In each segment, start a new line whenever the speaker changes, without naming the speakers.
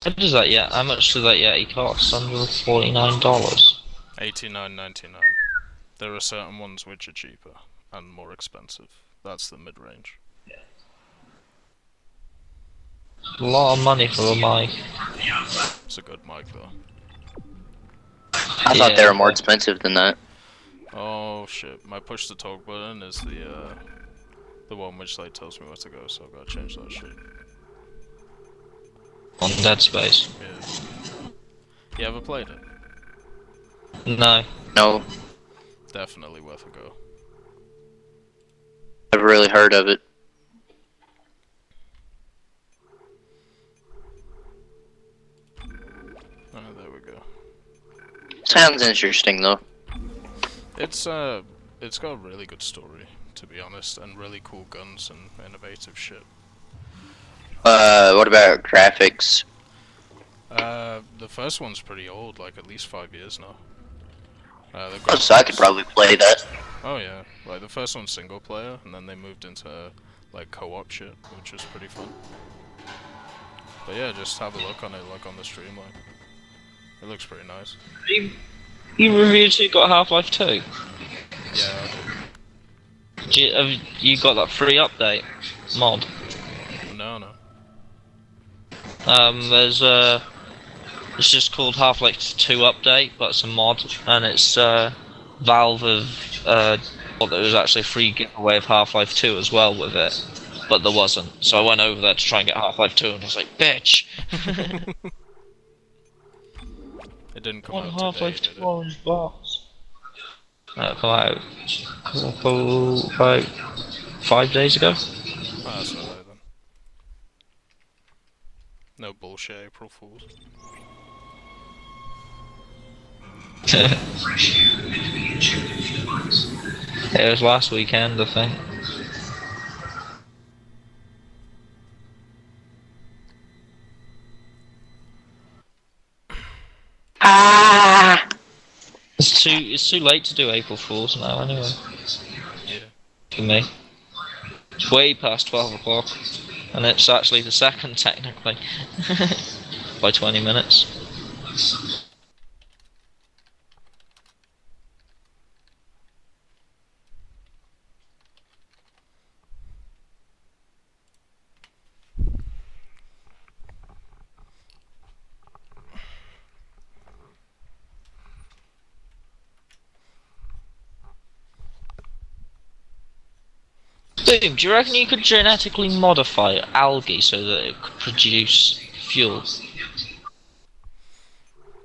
How does that yet? How much does that Yeti cost? $149.
$89.99. There are certain ones which are cheaper and more expensive. That's the mid-range.
A lot of money for a mic.
It's a good mic though.
I thought they were more expensive than that.
Oh shit! My push to talk button is the one which like tells me where to go, so I've got to change that shit.
On Dead Space.
Yeah. You ever played it?
No.
No,
Definitely worth a go.
I've really heard of it.
Oh, there we go.
Sounds interesting though.
It's got a really good story, to be honest, and really cool guns and innovative shit.
What about graphics?
The first one's pretty old, like at least 5 years now.
Oh, so I could probably play that.
Oh yeah, like the first one's single player, and then they moved into like co-op shit, which was pretty fun. But yeah, just have a look on it, like on the stream, like it looks pretty nice.
You reviewed who got Half-Life 2?
Yeah, I
Have you got that free update mod?
do. No.
There's it's just called Half-Life 2 update, but it's a mod, and it's Valve have well, there was actually a free giveaway of Half-Life 2 as well with it, but there wasn't. So I went over there to try and get Half-Life 2, and I was like, bitch.
It didn't come
What
out
Half-Life
today,
2
did it?
orange box? That come out about 5 days ago.
Oh, that's alright then. No bullshit, April Fools.
It was last weekend, I think. It's too late to do April Fools now anyway.
Yeah.
For me. It's way past 12 o'clock. And it's actually the second technically. By 20 minutes. Boom, do you reckon you could genetically modify algae so that it could produce fuel?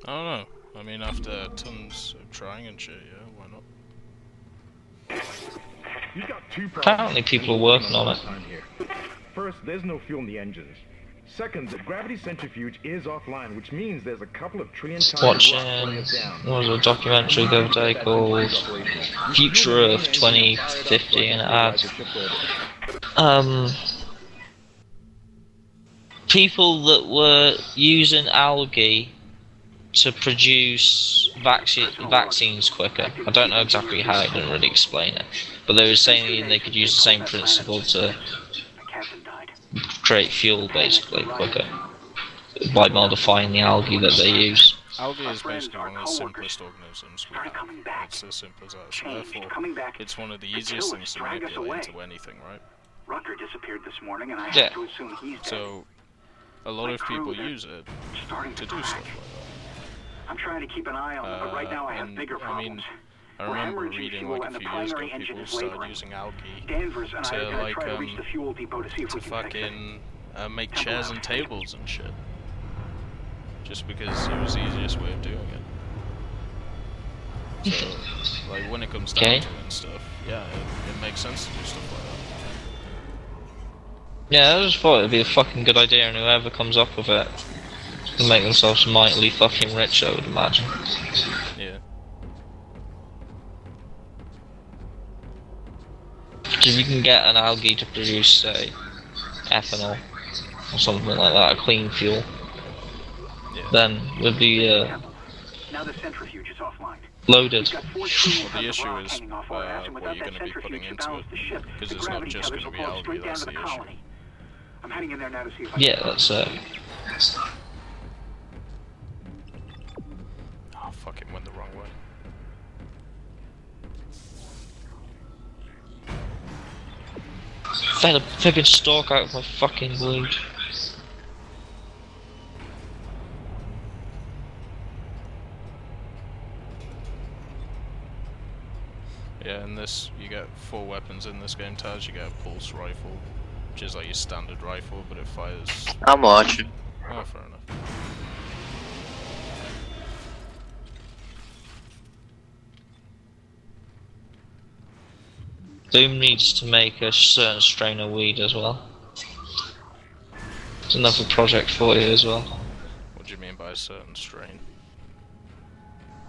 I don't know. I mean, after tons of trying and shit, yeah, why not?
You got two
Apparently people are working on it.
First, there's no fuel in the engines. Second, the gravity centrifuge is offline, which means there's a couple of trillion tons
Watching,
of rock weighing it down.
what was a documentary the other day called Future Earth 2050, and it had people that were using algae to produce vaccines quicker. I don't know exactly how, I didn't really explain it, but they were saying they could use the same principle to create fuel basically quicker by modifying the algae that they use.
Algae is basically one of the simplest organisms we have. It's as simple as that. So therefore, it's one of the easiest things to manipulate into anything, right?
Rucker disappeared this morning, and I
Yeah.
have to assume he's dead.
So, a lot of people use it
Starting
to
to
do
crack.
stuff like
I'm trying to keep an eye on him, but right now I have
and,
bigger
I mean,
problems.
I
We're
remember
hemorrhaging
reading
fuel
like a
and the
few years ago
primary engine
people
is
started
laboring.
using algae
Danvers and I
to,
are going to
like,
try to reach the fuel depot to see if
to
we can fix it.
fucking make chairs and tables and shit. Just because it was the easiest way of doing it. So, like, when it comes down
Okay.
to it and stuff, yeah, it makes sense to do stuff like that.
Yeah, I just thought it'd be a fucking good idea, and whoever comes up with it will make themselves mightily fucking rich, I would imagine.
Yeah.
Because if you can get an algae to produce, say, ethanol, or something like that, a clean fuel,
Yeah.
then we'd be
Now the centrifuge is offline.
loaded.
We've got 4 trillion
Well,
tons
the
of
issue
rock
is
hanging off our ass, and
what
without
you're
that
going to be putting
centrifuge to
into
balance
it,
the ship,
because
the
it's not
gravity
just
tethers
going to
will
be
pull us
algae,
straight down
that's
to
the
the
issue.
colony. I'm heading in there now to see if I
Yeah,
can.
that's it. better flipping stalk out of my fucking weed.
Yeah, in this, you get 4 weapons in this game, Taz. You get a pulse rifle, which is like your standard rifle, but it fires...
I'm watching.
Oh, fair enough.
Doom needs to make a certain strain of weed as well. It's another project for you as well.
What do you mean by a certain strain?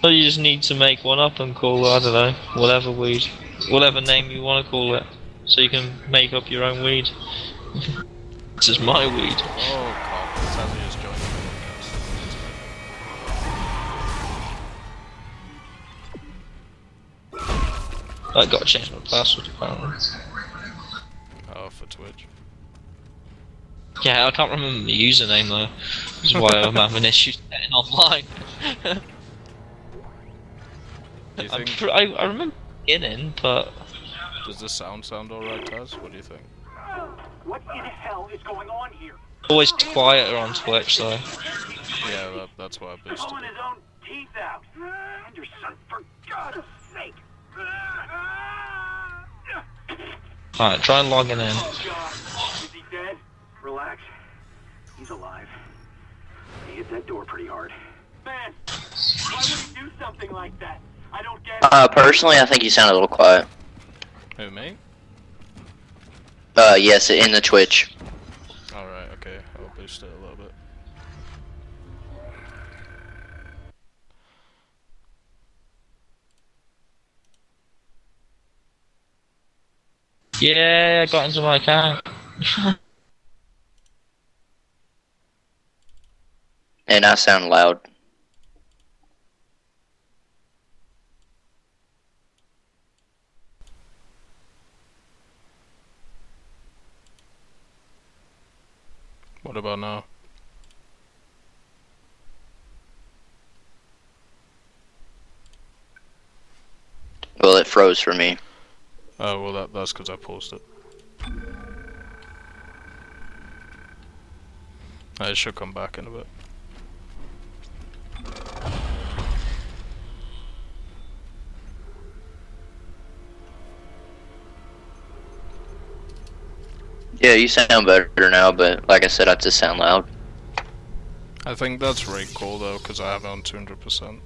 So you just need to make one up and call, I don't know, whatever weed, whatever name you want to call it, so you can make up your own weed. This is my weed.
Oh, God, this has just joined the podcast.
I gotta change my password apparently.
Oh, for Twitch.
Yeah, I can't remember the username though. That's why I'm having issues getting online.
Do you think...
I remember beginning, but
Does the sound alright, Taz? What do you think?
What in hell is going on here?
always quieter on Twitch though.
Yeah, that's why I boosted
Pulling
it.
his own teeth out. Anderson, for God's sake.
Alright, try logging in.
Oh, God. Is he dead? Relax. He's alive. He hit that door pretty hard. Man, why would he do something like that? I don't get it.
Personally, I think you sound a little quiet.
Who, me?
Yes, in the Twitch.
Alright, okay. I'll boost it a little bit.
Yeah, I got into my account.
And I sound loud.
What about now?
Well, it froze for me.
Oh, well, that's because I paused it. It should come back in a bit.
Yeah, you sound better now, but like I said, I just sound loud.
I think that's rate cool though, because I have it on 200%.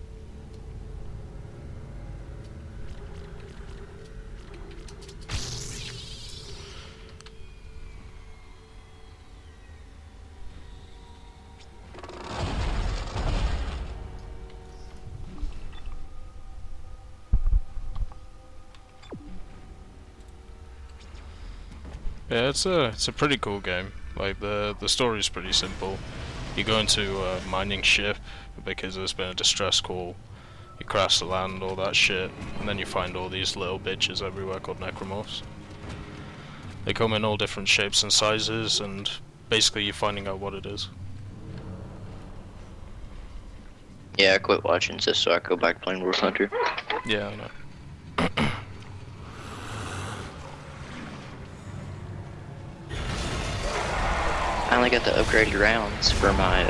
Yeah, it's a pretty cool game. Like the story's pretty simple. You go into a mining ship because there's been a distress call. You crash the land, all that shit, and then you find all these little bitches everywhere called necromorphs. They come in all different shapes and sizes, and basically you're finding out what it is.
Yeah, I quit watching just so I could go back playing War Hunter.
Yeah, I know.
I only got the upgraded rounds for my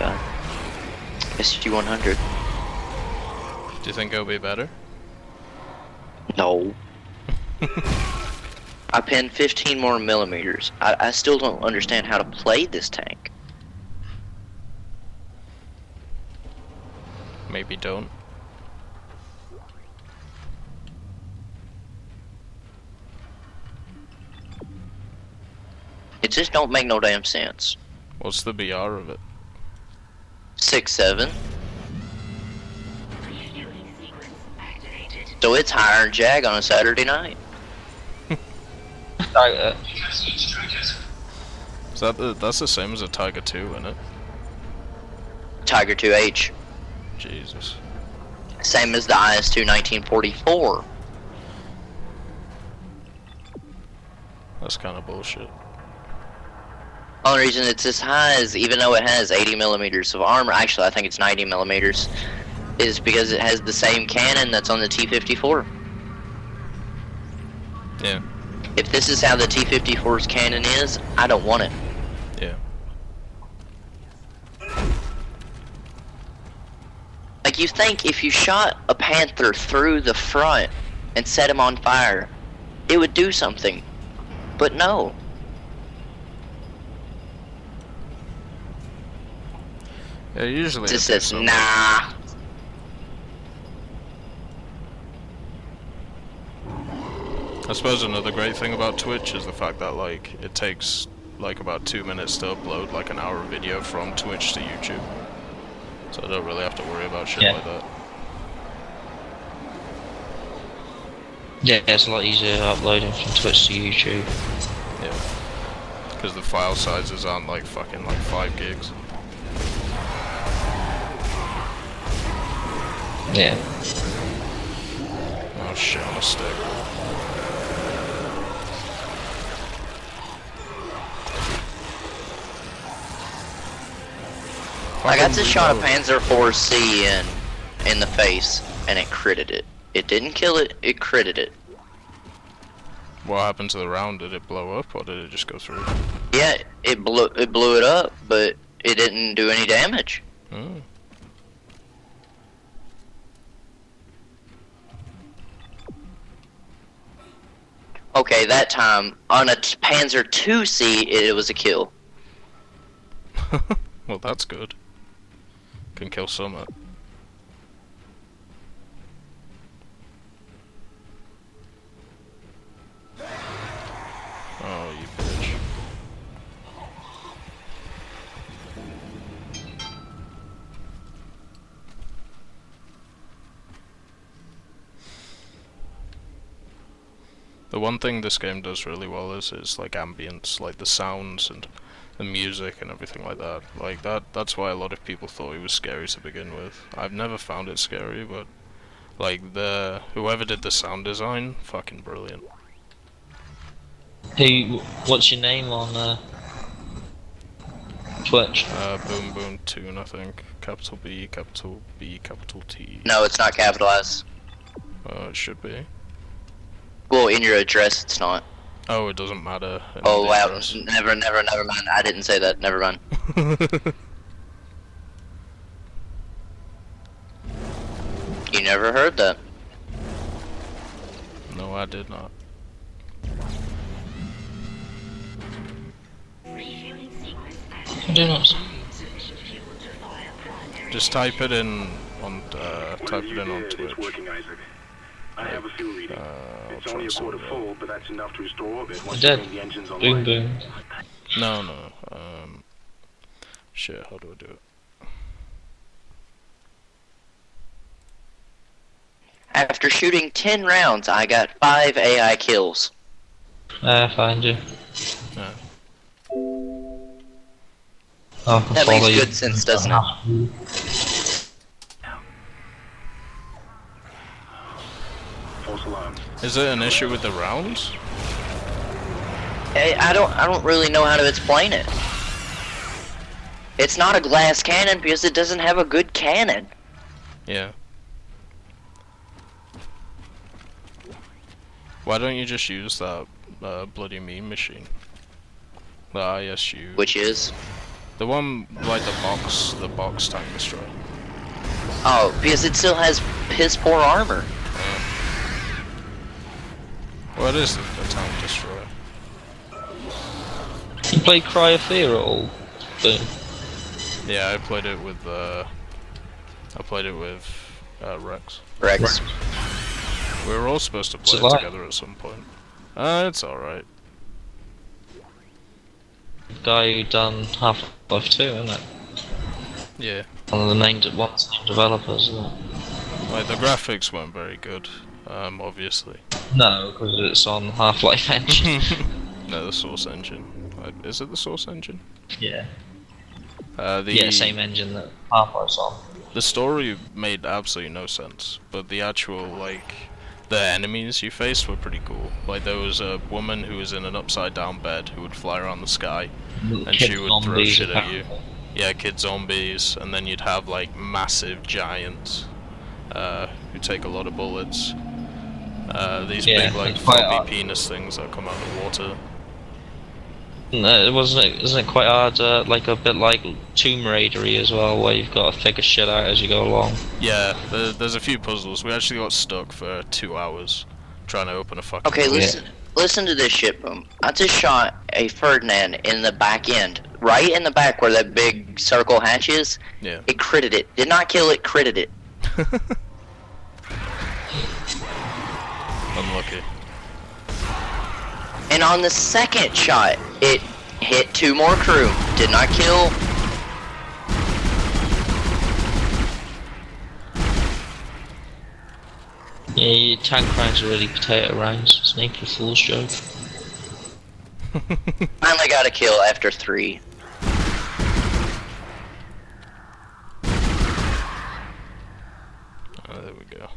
SG-100.
Do you think it'll be better?
No. I pinned 15 more millimeters. I still don't understand how to play this tank.
Maybe don't.
It just don't make no damn sense.
What's the BR of it?
6-7. So it's higher than Jag on a Saturday night.
Is that's the same as a Tiger 2, isn't it?
Tiger 2H.
Jesus.
Same as the IS-2 1944.
That's kind of bullshit.
Only reason it's as high as, even though it has 80 millimeters of armor, actually I think it's 90 millimeters, is because it has the same cannon that's on the T-54.
Yeah.
If this is how the T-54's cannon is, I don't want it.
Yeah.
Like, you think if you shot a Panther through the front and set him on fire, it would do something. But no.
Yeah, usually
It just
it does
says,
something.
nah.
I suppose another great thing about Twitch is the fact that, like, it takes, like, about 2 minutes to upload, like, an hour video from Twitch to YouTube. So I don't really have to worry about shit
Yeah.
like that.
Yeah, it's a lot easier uploading from Twitch to YouTube.
Yeah. Because the file sizes aren't, like, fucking, like, 5 gigs.
Yeah.
Oh shit, on a stick.
I got to
Fucking
shot a
reload.
Panzer IV-C in the face, and it critted it. It didn't kill it, it critted it.
What happened to the round? Did it blow up or did it just go through?
Yeah, it blew it up, but it didn't do any damage.
Oh.
Okay, that time, on a Panzer II-C, it was a kill.
Well, that's good. Can kill Summit. Oh, you bitch. The one thing this game does really well is like ambience, like the sounds and the music and everything like that. Like that's why a lot of people thought it was scary to begin with. I've never found it scary, but like whoever did the sound design, fucking brilliant.
What's your name on Twitch?
Boom Boom Tune, I think. Capital B, capital B, capital T.
No, it's not capitalized.
It should be.
Well, in your address, it's not.
Oh, it doesn't matter. in
Oh,
the
wow.
address.
Never mind. I didn't say that. Never mind. You never heard that.
No, I did not.
I do not.
Just type it in on type it in on
It's
Twitch.
working, Isaac. I have a fuel reading.
I'll
It's
try
only a
and sort
quarter
it out.
full, but that's enough to restore orbit once
I
you
did.
bring the engines
Boom
online.
boom.
No. Shit, how do I do it?
After shooting 10 rounds, I got 5 AI kills.
I find you.
Yeah.
I can
That
follow
makes
you.
good sense, doesn't it?
False alarm.
Is it an issue with the rounds?
I don't really know how to explain it. It's not a glass cannon because it doesn't have a good cannon.
Yeah. Why don't you just use that bloody meme machine? The ISU.
Which is?
The one like the box tank destroyer.
Oh, because it still has piss poor armor.
What is it? The tank destroyer.
You play Cry of Fear at all? Boom.
Yeah, I played it with Rex.
Rex.
We were all supposed to
What's
play
it
it
like?
together at some point. It's alright.
Guy who done Half-Life 2, isn't it?
Yeah.
One of the main developers, isn't it?
Like the graphics weren't very good, obviously.
No, because it's on Half-Life engine.
No, the Source engine. Is it the Source engine?
Yeah.
The
Yeah, same engine that Half-Life's on.
The story made absolutely no sense, but the actual, like, the enemies you faced were pretty cool. Like, there was a woman who was in an upside-down bed who would fly around the sky, and she
Kid
would throw
zombies,
shit at you.
apparently.
Yeah, kid zombies, and then you'd have, like, massive giants who take a lot of bullets. These
Yeah,
big like
it's quite
floppy
hard.
penis things that come out of the water.
No, isn't it quite hard? Like a bit like Tomb Raider-y as well, where you've got to figure shit out as you go along.
Yeah, there's a few puzzles. We actually got stuck for 2 hours trying to open a fucking.
Okay,
door.
listen to this shit, Boom. I just shot a Ferdinand in the back end, right in the back where that big circle hatch is.
Yeah.
It critted it. Did not kill it, critted it.
Unlucky.
And on the second shot, it hit 2 more crew. Did not kill.
Yeah, your tank rounds are really potato rounds. It's an April Fool's joke.
Finally got a kill after 3.
Oh, there we go.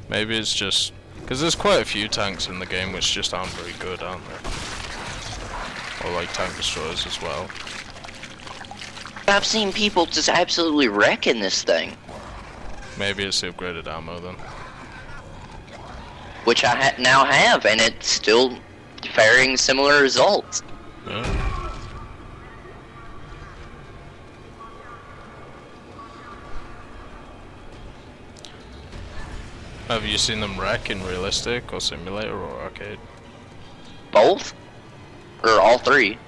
Maybe it's just because there's quite a few tanks in the game which just aren't very good, aren't there? Or like tank destroyers as well.
I've seen people just absolutely wrecking this thing,
Maybe it's the upgraded ammo then.
which I now have, and it's still faring similar results.
Yeah. Have you seen them wreck in realistic or simulator or arcade?
Both? Or all 3?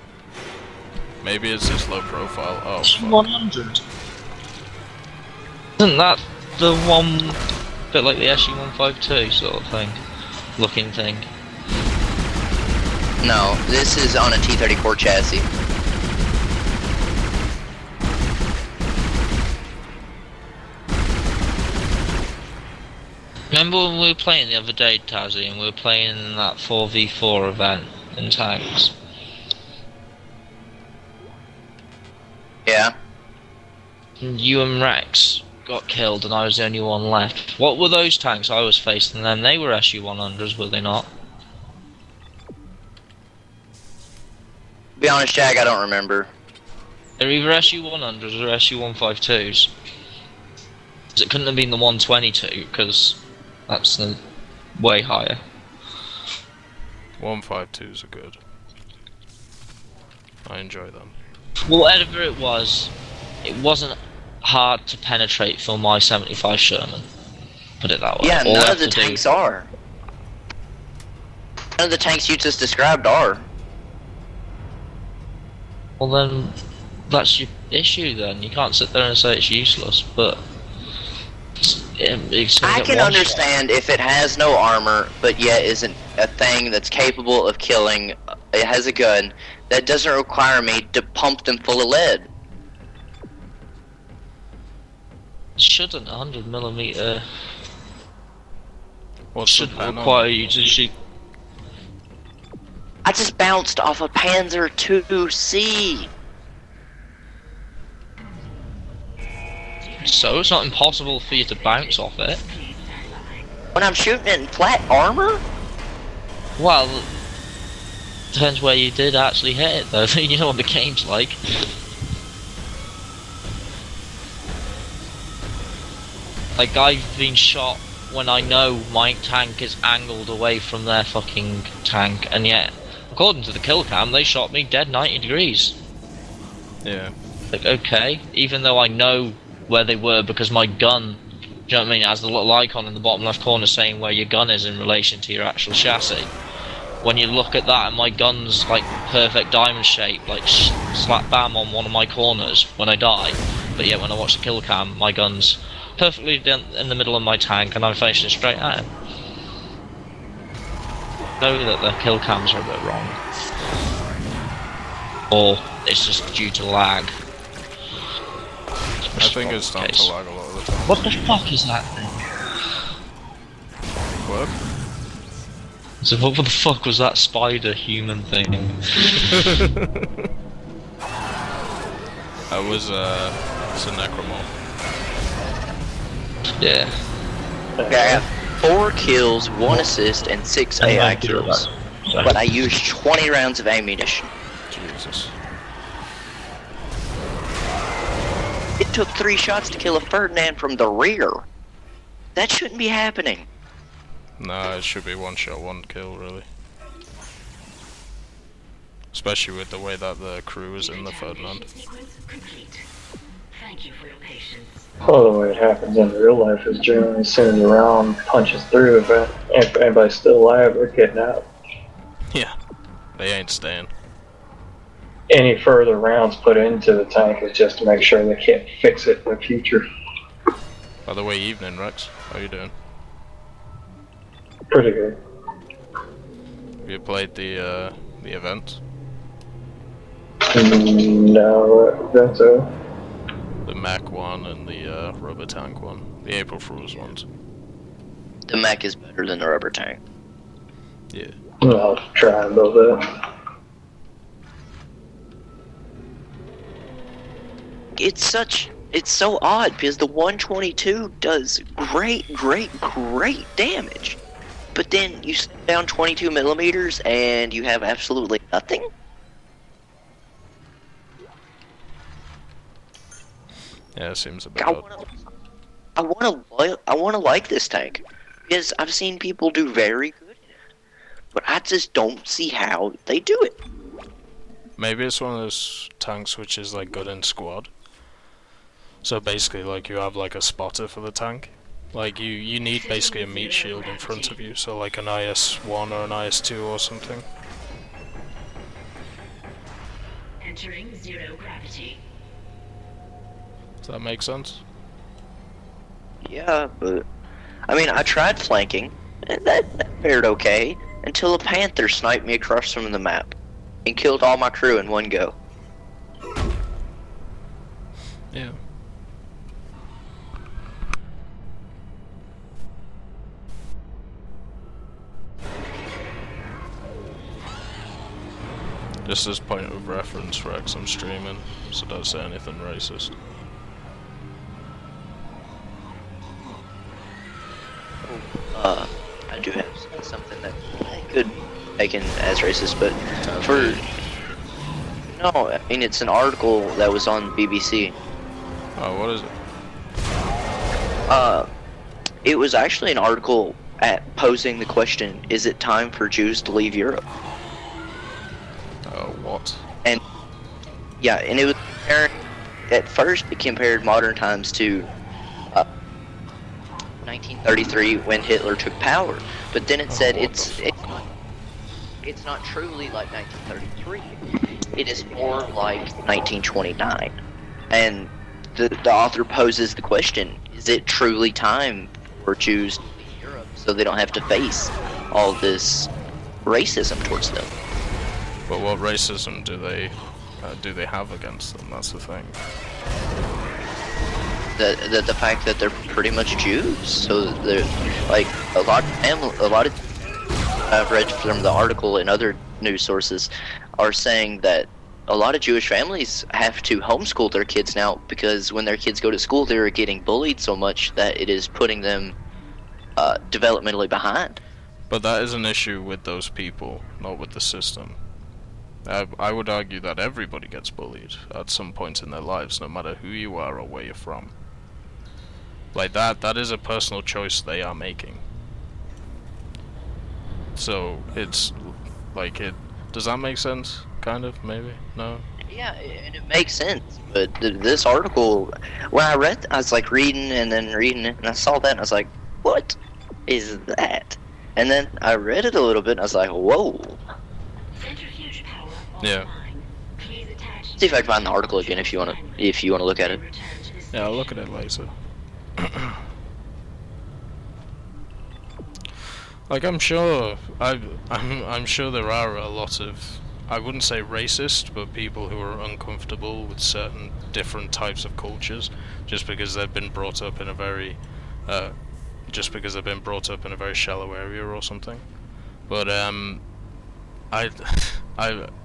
Maybe it's just low profile. Oh, fuck.
100. Isn't that the one bit like the SU-152 sort of thing? Looking thing.
No, this is on a T-34 chassis.
Remember when we were playing the other day, Tazzy, and we were playing in that 4v4 event in tanks?
Yeah.
You and Rex got killed and I was the only one left. What were those tanks I was facing then? They were SU-100s, were they not?
To be honest, Jack, I don't remember.
They're either SU-100s or SU-152s. 'Cause it couldn't have been the 122, because that's way higher.
152s are good. I enjoy them.
Whatever it wasn't hard to penetrate for my 75 Sherman. Put it that way.
Yeah,
All I
none
have
of the
to do-
tanks are. None of the tanks you just described are.
Well then, that's your issue then. You can't sit there and say it's useless, but... it's gonna
I
get
can
one
understand if it has no armor, but yet isn't a thing that's capable of killing. It has a gun that doesn't require me to pump them full of lead.
Shot. Shouldn't 100mm
What's the
shouldn't
pen on
require
it?
you to shoot.
I just bounced off a Panzer IIc.
So it's not impossible for you to bounce off it.
When I'm shooting it in flat armor?
Well, depends where you did actually hit it though. You know what the game's like. Like I've been shot when I know my tank is angled away from their fucking tank, and yet, according to the kill cam, they shot me dead 90 degrees.
Yeah.
Like, okay, even though I know where they were because my gun, do you know what I mean, has the little icon in the bottom left corner saying where your gun is in relation to your actual chassis. When you look at that and my gun's like perfect diamond shape, like slap bam on one of my corners when I die, but yet when I watch the kill cam, my gun's perfectly in the middle of my tank and I'm facing straight at him. Know that the kill cams are a bit wrong. Or it's just due to lag.
I think it's starting to lag a lot of the time.
What the fuck is that thing?
What?
So what the fuck was that spider human thing?
That was it's a necromorph.
Yeah.
Okay. 4 kills, 1 assist, and 6
And
AI
9 kills.
kills.
So,
But I used 20 rounds of ammunition.
Jesus.
It took 3 shots to kill a Ferdinand from the rear. That shouldn't be happening.
Nah, it should be 1 shot, 1 kill, really. Especially with the way that the crew is in the Ferdinand.
Thank you for your patience.
Well, the way it happens in real life is generally as soon as the round punches through, if anybody's still alive, they're getting out.
Yeah, they ain't staying.
Any further rounds put into the tank is just to make sure they can't fix it in the future.
By the way, evening, Rex. How you doing?
Pretty good.
Have you played the event?
No, that's a...
The Mac one and the rubber tank one. The April Fool's ones.
The mech is better than the rubber tank.
Yeah.
I'll try and build that.
It's so odd because the 122 does great damage. But then you sit down 22 millimeters and you have absolutely nothing?
Yeah, it seems a bit
I
odd.
wanna like this tank. Because I've seen people do very good in it. But I just don't see how they do it.
Maybe it's one of those tanks which is like good in squad. So basically, like, you have like a spotter for the tank. Like, you need basically a meat shield in front of you, so like an IS-1 or an IS-2 or something.
Entering 0 gravity.
Does that make sense?
Yeah, but I mean, I tried flanking, and that fared okay until a panther sniped me across from the map and killed all my crew in one go.
Yeah. Just as point of reference, Rex, I'm streaming, so don't say anything racist.
I do have something that I could be taken as racist, but for... No, I mean, it's an article that was on BBC.
Oh, what is it?
It was actually an article posing the question, is it time for Jews to leave Europe?
What?
And yeah, and it was comparing, at first it compared modern times to 1933 when Hitler took power, but then it said it's not truly like 1933. It is more like 1929, and the author poses the question: is it truly time for Jews to leave Europe so they don't have to face all this racism towards them?
But what racism do they have against them? That's the thing.
The fact that they're pretty much Jews, so they're like a lot of I've read from the article and other news sources are saying that a lot of Jewish families have to homeschool their kids now because when their kids go to school, they're getting bullied so much that it is putting them developmentally behind.
But that is an issue with those people, not with the system. I would argue that everybody gets bullied at some point in their lives, no matter who you are or where you're from. Like that is a personal choice they are making. So it's like does that make sense? Kind of, maybe? No?
Yeah, and it makes sense, but this article, when I read, I was like reading and then reading it, and I saw that and I was like, what is that? And then I read it a little bit and I was like, whoa.
Centrifuge power
Yeah.
online. Please attach.
See if I can find the article again if you wanna look at it.
Return to the
Yeah, I'll look at it later. Like, I'm sure there are a lot of, I wouldn't say racist, but people who are uncomfortable with certain different types of cultures just because they've been brought up in a very shallow area or something. But I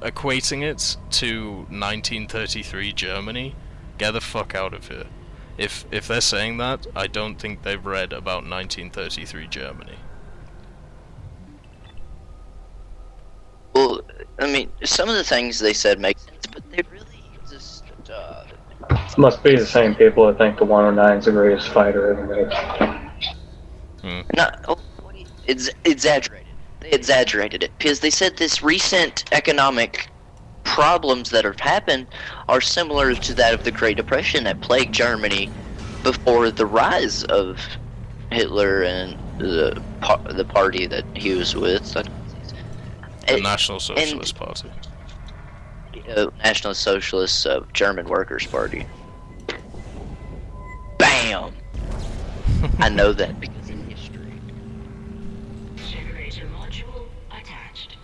equating it to 1933 Germany, get the fuck out of here. If they're saying that, I don't think they've read about 1933 Germany.
Well, I mean, some of the things they said make sense, but they really just.
Must be the same people that think the 109 is the greatest fighter ever made.
Not. Oh, it's exaggerated. They exaggerated it because they said this recent economic problems that have happened are similar to that of the Great Depression that plagued Germany before the rise of Hitler and the party that he was with.
The National Socialist Party.
National Socialist German Workers' Party. Bam! I know that because of history.
Generator module attached.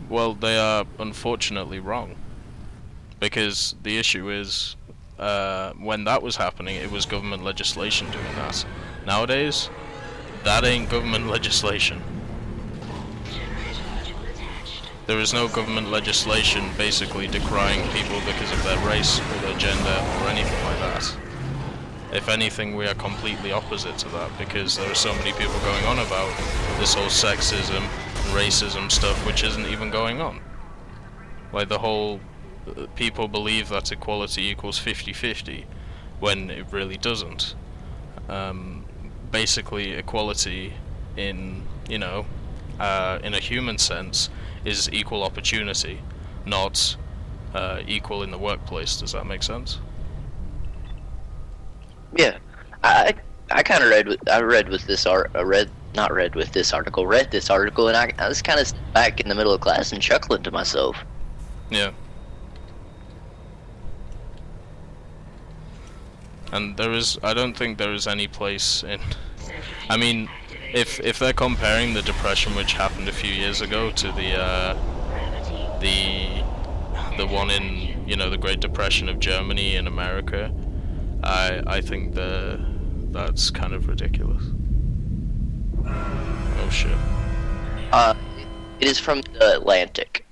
Well, they are unfortunately wrong. Because the issue is, when that was happening, it was government legislation doing that. Nowadays, that ain't government legislation.
Generator module attached.
There is no government legislation basically decrying people because of their race or their gender or anything like that. If anything, we are completely opposite to that because there are so many people going on about this whole sexism and racism stuff which isn't even going on. Like the whole people believe that equality equals 50-50 when it really doesn't. Basically, equality in, in a human sense is equal opportunity, not equal in the workplace. Does that make sense?
Yeah, I kind of read this article, and I was kind of back in the middle of class and chuckling to myself.
Yeah. And I don't think there is any place in, I mean, if they're comparing the Depression which happened a few years ago to the one in, the Great Depression of Germany and America, I think that's kind of ridiculous. Oh shit.
It is from the Atlantic.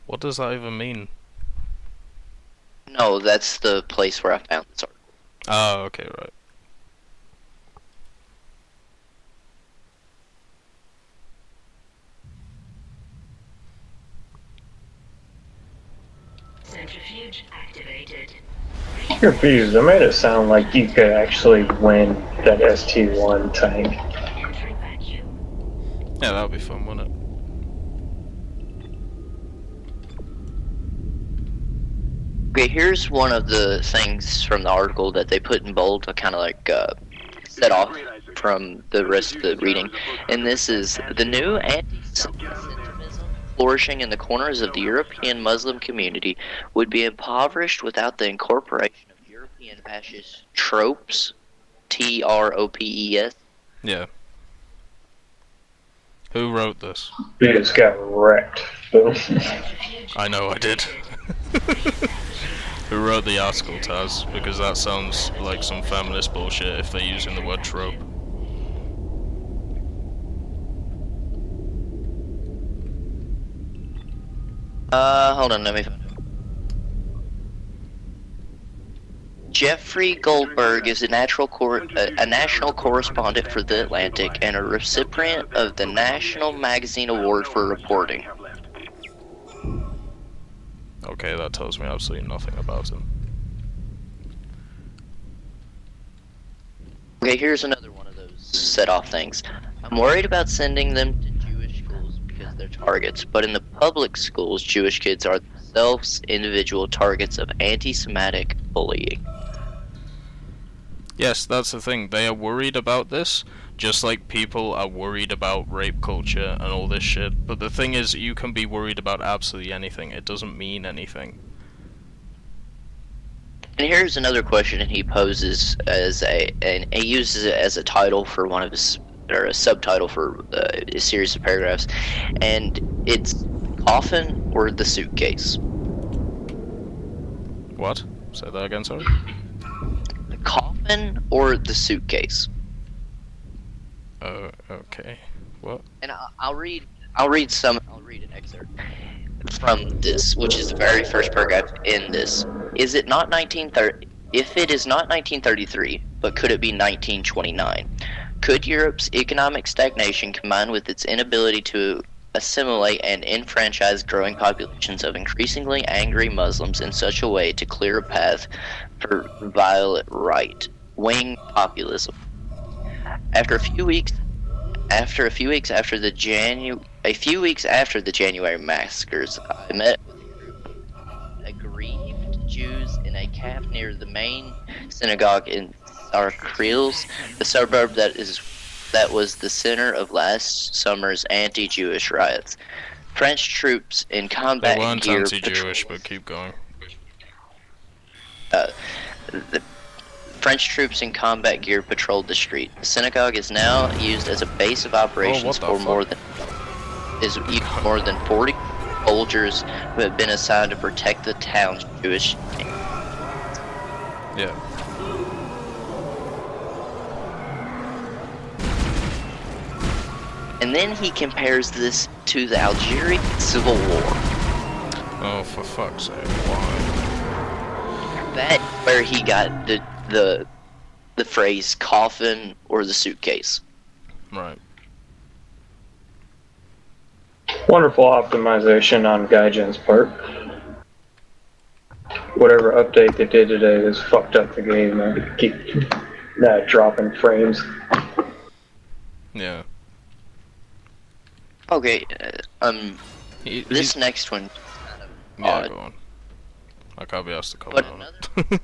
What does that even mean?
No, that's the place where I found this article.
Oh, okay, right.
Centrifuge activated.
Confused. I made it sound like you could actually win that ST-1 tank.
Entering vacuum.
Yeah, that would be fun, wouldn't it?
Okay, here's one of the things from the article that they put in bold to kind of like set off from the rest of the reading. And this is the new anti-Semitism flourishing in the corners of the European Muslim community would be impoverished without the incorporation of European fascist tropes, TROPES.
Yeah. Who wrote this?
You just got wrecked.
I know I did. Who wrote the article, Taz? Because that sounds like some feminist bullshit if they're using the word trope.
Hold on, let me find it. Jeffrey Goldberg is a national correspondent for The Atlantic and a recipient of the National Magazine Award for Reporting.
Okay, that tells me absolutely nothing about him.
Okay, here's another one of those set-off things. I'm worried about sending them to Jewish schools because they're targets, but in the public schools, Jewish kids are themselves individual targets of anti-Semitic bullying.
Yes, that's the thing. They are worried about this, just like people are worried about rape culture and all this shit. But the thing is, you can be worried about absolutely anything. It doesn't mean anything.
And here's another question he poses and he uses it as a title for one of his, or a subtitle for a series of paragraphs, and it's coffin or the suitcase.
What? Say that again, sorry?
The coffin or the suitcase.
Okay. What?
And I'll read an excerpt from this, which is the very first paragraph in this. Is it not 1930? If it is not 1933, but could it be 1929? Could Europe's economic stagnation combined with its inability to assimilate and enfranchise growing populations of increasingly angry Muslims in such a way to clear a path for violent right-wing populism? A few weeks after the January massacres, I met aggrieved Jews in a camp near the main synagogue in Sarkils, the suburb that was the center of last summer's anti-Jewish riots. French troops in combat
They weren't
gear
anti-Jewish, but keep going.
The French troops in combat gear patrolled the street. The synagogue is now used as a base of operations for more than 40 soldiers who have been assigned to protect the town's Jewish.
Yeah.
And then he compares this to the Algerian Civil War.
Oh, for fuck's sake, why?
That's where he got the phrase coffin or the suitcase.
Right.
Wonderful optimization on Gaijin's part. Whatever update they did today has fucked up the game, man. Keep that dropping frames.
Yeah.
Okay, this
He-
next one.
Yeah,
odd.
go on. I can't be asked to comment
But
on it.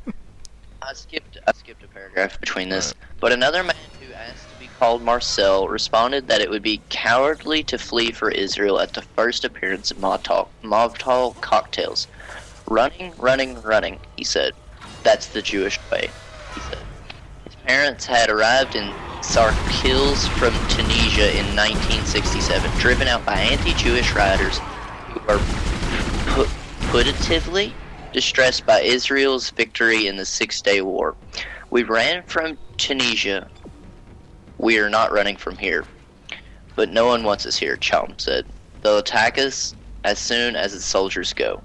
I skipped a paragraph between this. But another man who asked to be called Marcel responded that it would be cowardly to flee for Israel at the first appearance of Molotov cocktails. Running, running, running, he said. That's the Jewish way, he said. His parents had arrived in Sarkils from Tunisia in 1967, driven out by anti-Jewish rioters who were putatively distressed by Israel's victory in the Six-Day War. We ran from Tunisia. We are not running from here. But no one wants us here, Chom said. They'll attack us as soon as the soldiers go.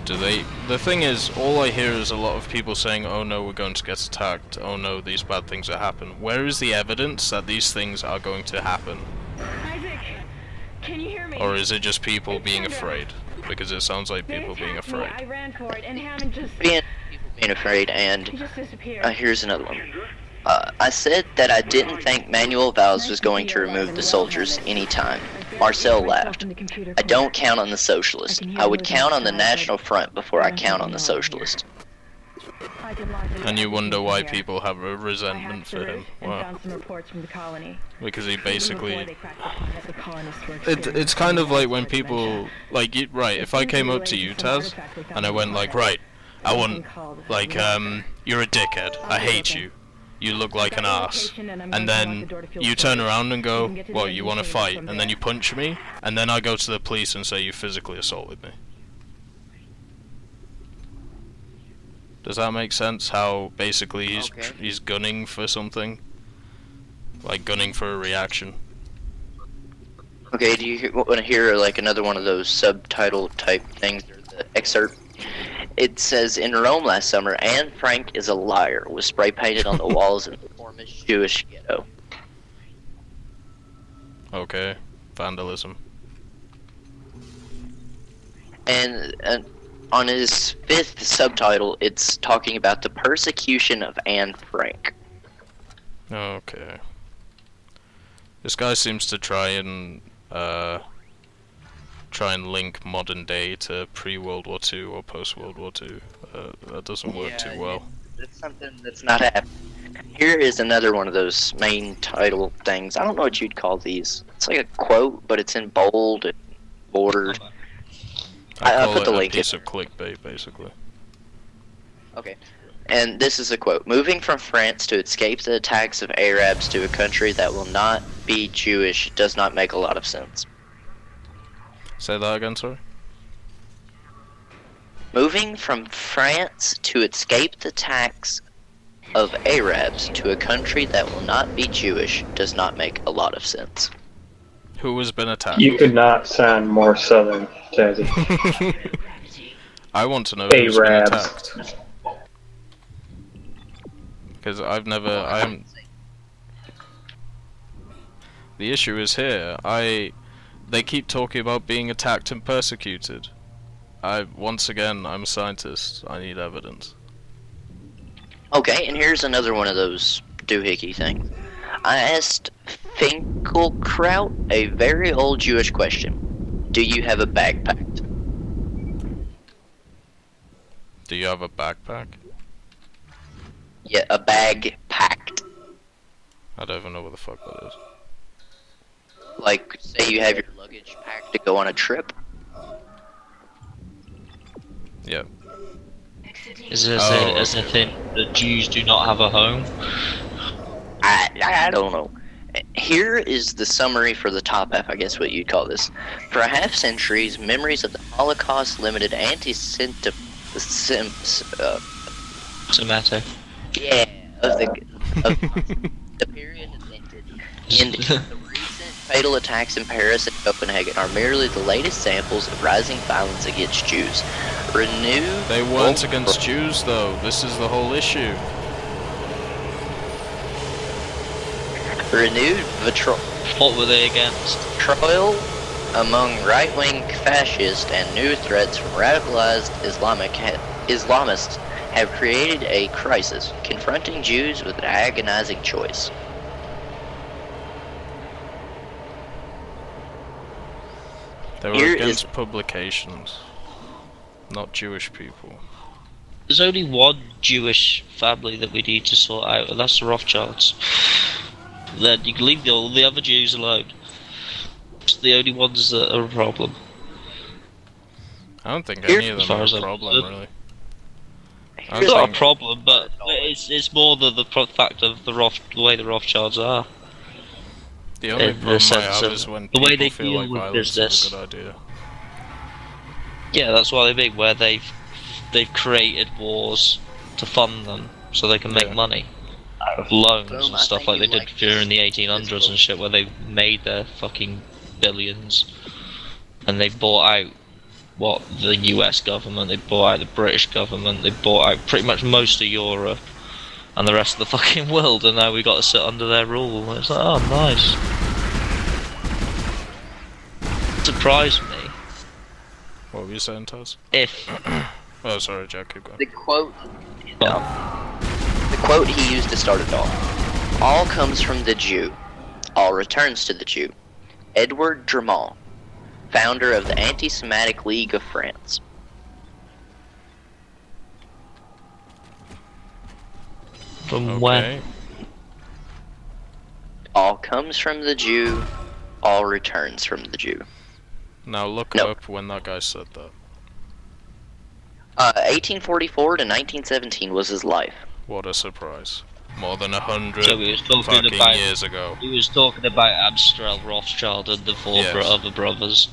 Do they? The thing is, all I hear is a lot of people saying, oh no, we're going to get attacked, oh no, these bad things are happening. Where is the evidence that these things are going to happen?
Isaac, can you hear me?
Or is it just people being afraid? Because it sounds like
They
people being
attacked me.
afraid.
I ran for it, and Hammond just
People being afraid,
he
and
just disappeared.
here's another one. I said that I didn't think Manuel Valls was going to remove the soldiers anytime. Marcel laughed. I don't count on the socialists. I would count on the National Front before I count on the socialists.
And you wonder why people have a resentment for him. Wow.
Found some reports from the colony.
Because he
Before
basically...
they cracked the plan that the colonists were
It's kind of like when people... Like, right, if I came up to you, Taz, and I went like, right, I want... Like, you're a dickhead. I hate you. You look like an ass. And then you turn around and go, well, you want to fight, and then you punch me, and then I go to the police and say you physically assaulted me. Does that make sense? How basically he's gunning for something? Like gunning for a reaction.
Okay, do you want to hear like another one of those subtitle type things, or the excerpt? It says, in Rome last summer, Anne Frank is a liar was spray painted on the walls in the reformist Jewish ghetto.
Okay, vandalism.
And on his fifth subtitle, it's talking about the persecution of Anne Frank.
Okay. This guy seems to try and link modern day to pre-World War II or post-World War II. That doesn't work too well.
That's something that's not happening. Here is another one of those main title things. I don't know what you'd call these. It's like a quote, but it's in bold and bordered.
I
put
call
the
it a
link in.
piece of clickbait, basically.
Okay. And this is a quote. Moving from France to escape the attacks of Arabs to a country that will not be Jewish does not make a lot of sense.
Say that again, sorry?
Moving from France to escape the attacks of Arabs to a country that will not be Jewish does not make a lot of sense.
Who has been attacked?
You could not sound more southern, Tazzy.
I want to know who's been
Arabs.
attacked. Because I've never, I am. The issue is here. They keep talking about being attacked and persecuted. Once again, I'm a scientist. I need evidence.
Okay, and here's another one of those doohickey things. I asked Finkelkraut a very old Jewish question. Do you have a bag packed?
Do you have a backpack?
Yeah, a bag packed.
I don't even know what the fuck that is.
Like, say you have your luggage packed to go on a trip.
Yeah.
Is it
Oh,
as a thing that Jews do not have a home?
I don't know. Here is the summary for the top half, I guess what you'd call this. For a half centuries, memories of the Holocaust limited anti-Semitic.
Semitic.
Yeah, of the period has ended. The recent fatal attacks in Paris and Copenhagen are merely the latest samples of rising violence against Jews. Renewed.
They weren't against Jews, though. This is the whole issue.
Renewed vitriol
What were they against?
among right-wing fascists and new threats from radicalized Islamists have created a crisis, confronting Jews with an agonizing choice.
They were
Here
against
is-
publications, not Jewish people.
There's only one Jewish family that we need to sort out, and that's the Rothschilds. Then you can leave all the other Jews alone. It's the only ones that are a problem.
I don't think
Here-
any of
As
them
far
are
as
a
I'm
problem,
concerned.
really.
It's
I
not a
think-
problem, but it's more the fact of the way the Rothschilds are.
The only
in the
problem I
sense
have
of
is when
the way
people
they
feel
deal
like
with
violence
business.
is a good idea.
Yeah, that's why they make where they've created wars to fund them so they can make
Yeah.
money out of loans
Boom,
and
I
stuff
think
like they
you
did
like
during the
this
1800s and
quote.
shit, where they made their fucking billions, and they bought out the US government, they bought out the British government, they bought out pretty much most of Europe and the rest of the fucking world, and now we got to sit under their rule. And it's like, oh, nice. Surprised me
What were you saying, Taz?
if
Oh, sorry, Jack, keep going.
The quote he used to start it off. All comes from the Jew. All returns to the Jew. Edward Dremont, founder of the Anti-Semitic League of France.
from when.
All comes from the Jew. All returns from the Jew.
Now look
No.
up when that guy said that.
1844 to 1917 was his life.
What a surprise. More than 100
So he was talking
fucking
about
years ago.
He was talking about Amstel Rothschild and the four
Yes.
other brothers,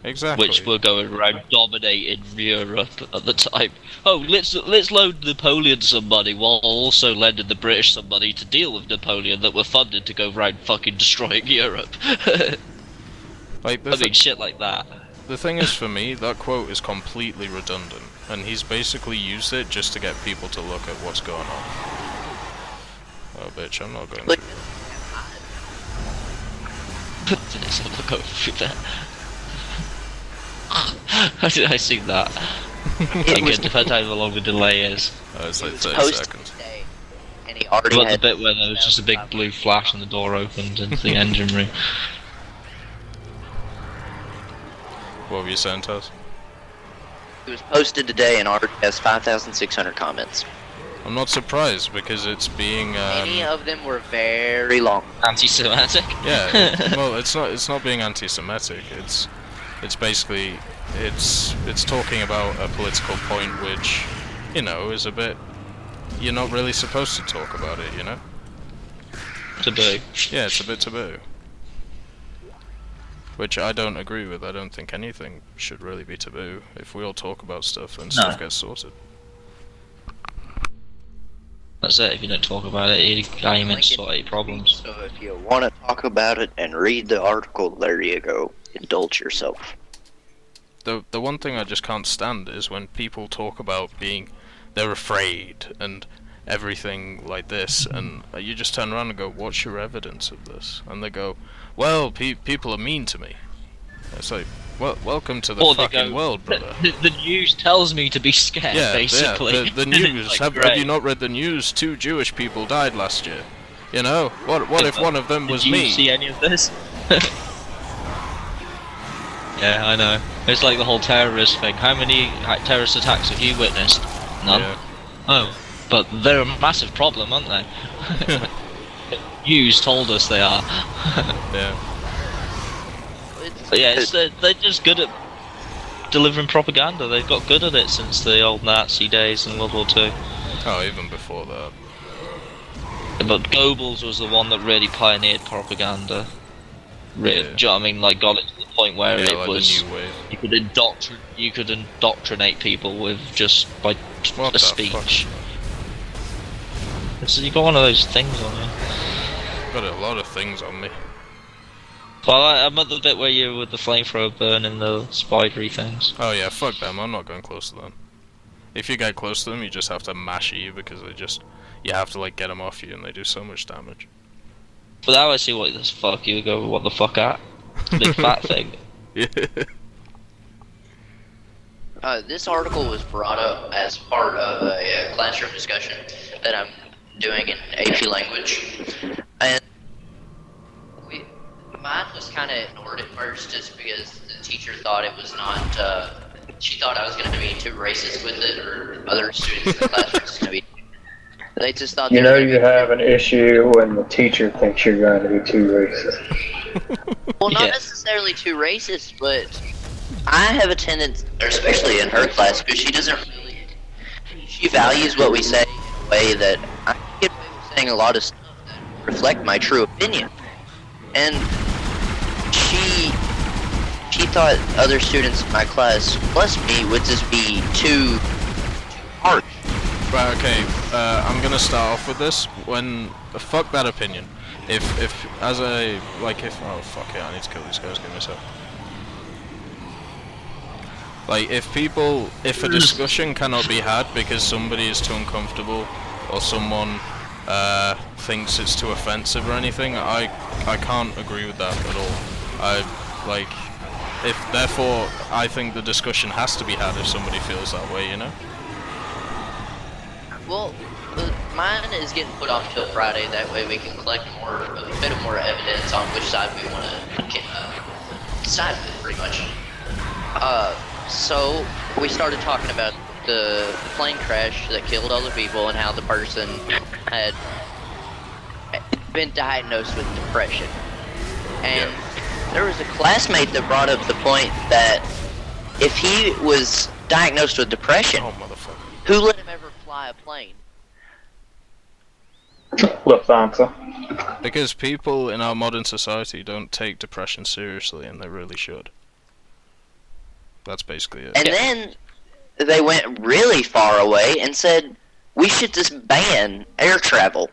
Exactly.
which were going around dominating Europe at the time. Oh, let's loan Napoleon some money while also lending the British some money to deal with Napoleon that were funded to go around fucking destroying Europe.
Like,
I mean, shit like that.
the thing is, for me, that quote is completely redundant, and he's basically used it just to get people to look at what's going on. Oh, bitch, I'm not going
Look-
Let's have a go through that. How did I see that?
It was
Again, depends how long the delay is.
It's like
was
30
posted
seconds.
today, and he already
What the
had
bit where there was just a big blue flash and the door opened into the engine room.
What were you saying, Taz?
It was posted today and already has 5,600 comments.
I'm not surprised, because it's being,
Many of them were very long.
Anti-Semitic?
yeah, well, it's not being anti-Semitic, it's basically, it's talking about a political point which, you know, is a bit, you're not really supposed to talk about it, you know?
Taboo.
Yeah, it's a bit taboo. Which I don't agree with. I don't think anything should really be taboo. If we all talk about stuff, then stuff gets sorted.
That's it, if you don't talk about it, you ain't meant to sort out your problems.
So if you want to talk about it and read the article, there you go. Indulge yourself.
the one thing I just can't stand is when people talk about they're afraid and everything like this, and you just turn around and go, what's your evidence of this? And they go, well, people are mean to me. It's like, well, welcome to the
Or they
fucking
go,
world, brother.
The news tells me to be scared,
Yeah,
basically.
yeah, the news.
Like,
have
great.
you not read the news? 2 Jewish people died last year. You know, what if one of them was
Did
me?
you see any of this? Yeah, I know. It's like the whole terrorist thing. How many terrorist attacks have you witnessed? None.
Yeah.
Oh, but they're a massive problem, aren't they? News told us they are.
Yeah.
But yeah, they're just good at delivering propaganda. They've got good at it since the old Nazi days and World War II.
Oh, even before that.
But Goebbels was the one that really pioneered propaganda. Really,
Yeah.
do you know what I mean? Like, got it to the point where
Yeah,
it
like
was
the new wave.
you could indoctrinate people with just by
What
a
the
speech.
fuck?
So you got one of those things on you.
Got a lot of things on me.
Well, I'm at the bit where you're with the flamethrower burning the spidery things.
Oh yeah, fuck them. I'm not going close to them. If you get close to them, you just have to mash you because you have to like get them off you, and they do so much damage.
But now I see what the fuck you go. What the fuck at? Big fat thing.
Yeah.
This article was brought up as part of a classroom discussion that I'm doing in AP language, and mine was kind of ignored at first just because the teacher thought it was not. She thought I was going to be too racist with it, or other students in the classroom was going to be. They just thought.
You know you have an issue when the teacher thinks you're going to be too racist.
Well, not
Yeah.
necessarily too racist, but I have a tendency, especially in her class, because she doesn't really. She values what we say in a way that I get away with saying a lot of stuff that reflect my true opinion, and she thought other students in my class, plus me, would just be too harsh.
Right, okay, I'm gonna start off with this. Fuck that opinion. If oh fuck it, I need to kill these guys, give me a sec. Like, if a discussion cannot be had because somebody is too uncomfortable, or someone, thinks it's too offensive or anything, I can't agree with that at all. Therefore, I think the discussion has to be had if somebody feels that way, you know?
Well, mine is getting put off till Friday. That way we can collect a bit of more evidence on which side we want to decide with, pretty much. So we started talking about the plane crash that killed other people and how the person had been diagnosed with depression. And there was a classmate that brought up the point that if he was diagnosed with depression,
Oh, motherfucker.
who let him ever fly a plane?
Lufthansa.
Because people in our modern society don't take depression seriously, and they really should. That's basically it.
And then they went really far away and said, we should just ban air travel.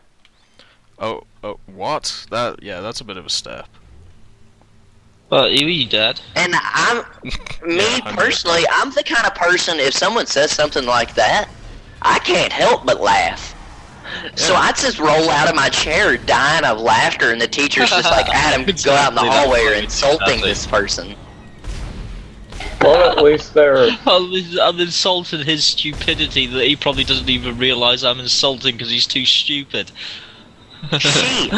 Oh, what? That's a bit of a step.
But you dead?
And me
Yeah, I'm
personally, I'm the kind of person, if someone says something like that, I can't help but laugh. So I just roll out of my chair dying of laughter, and the teacher's just like, Adam, go out in the
Exactly,
hallway, you're
that's
insulting
it.
this person.
Well, at least they're...
I'm insulting his stupidity that he probably doesn't even realise I'm insulting because he's too stupid.
She.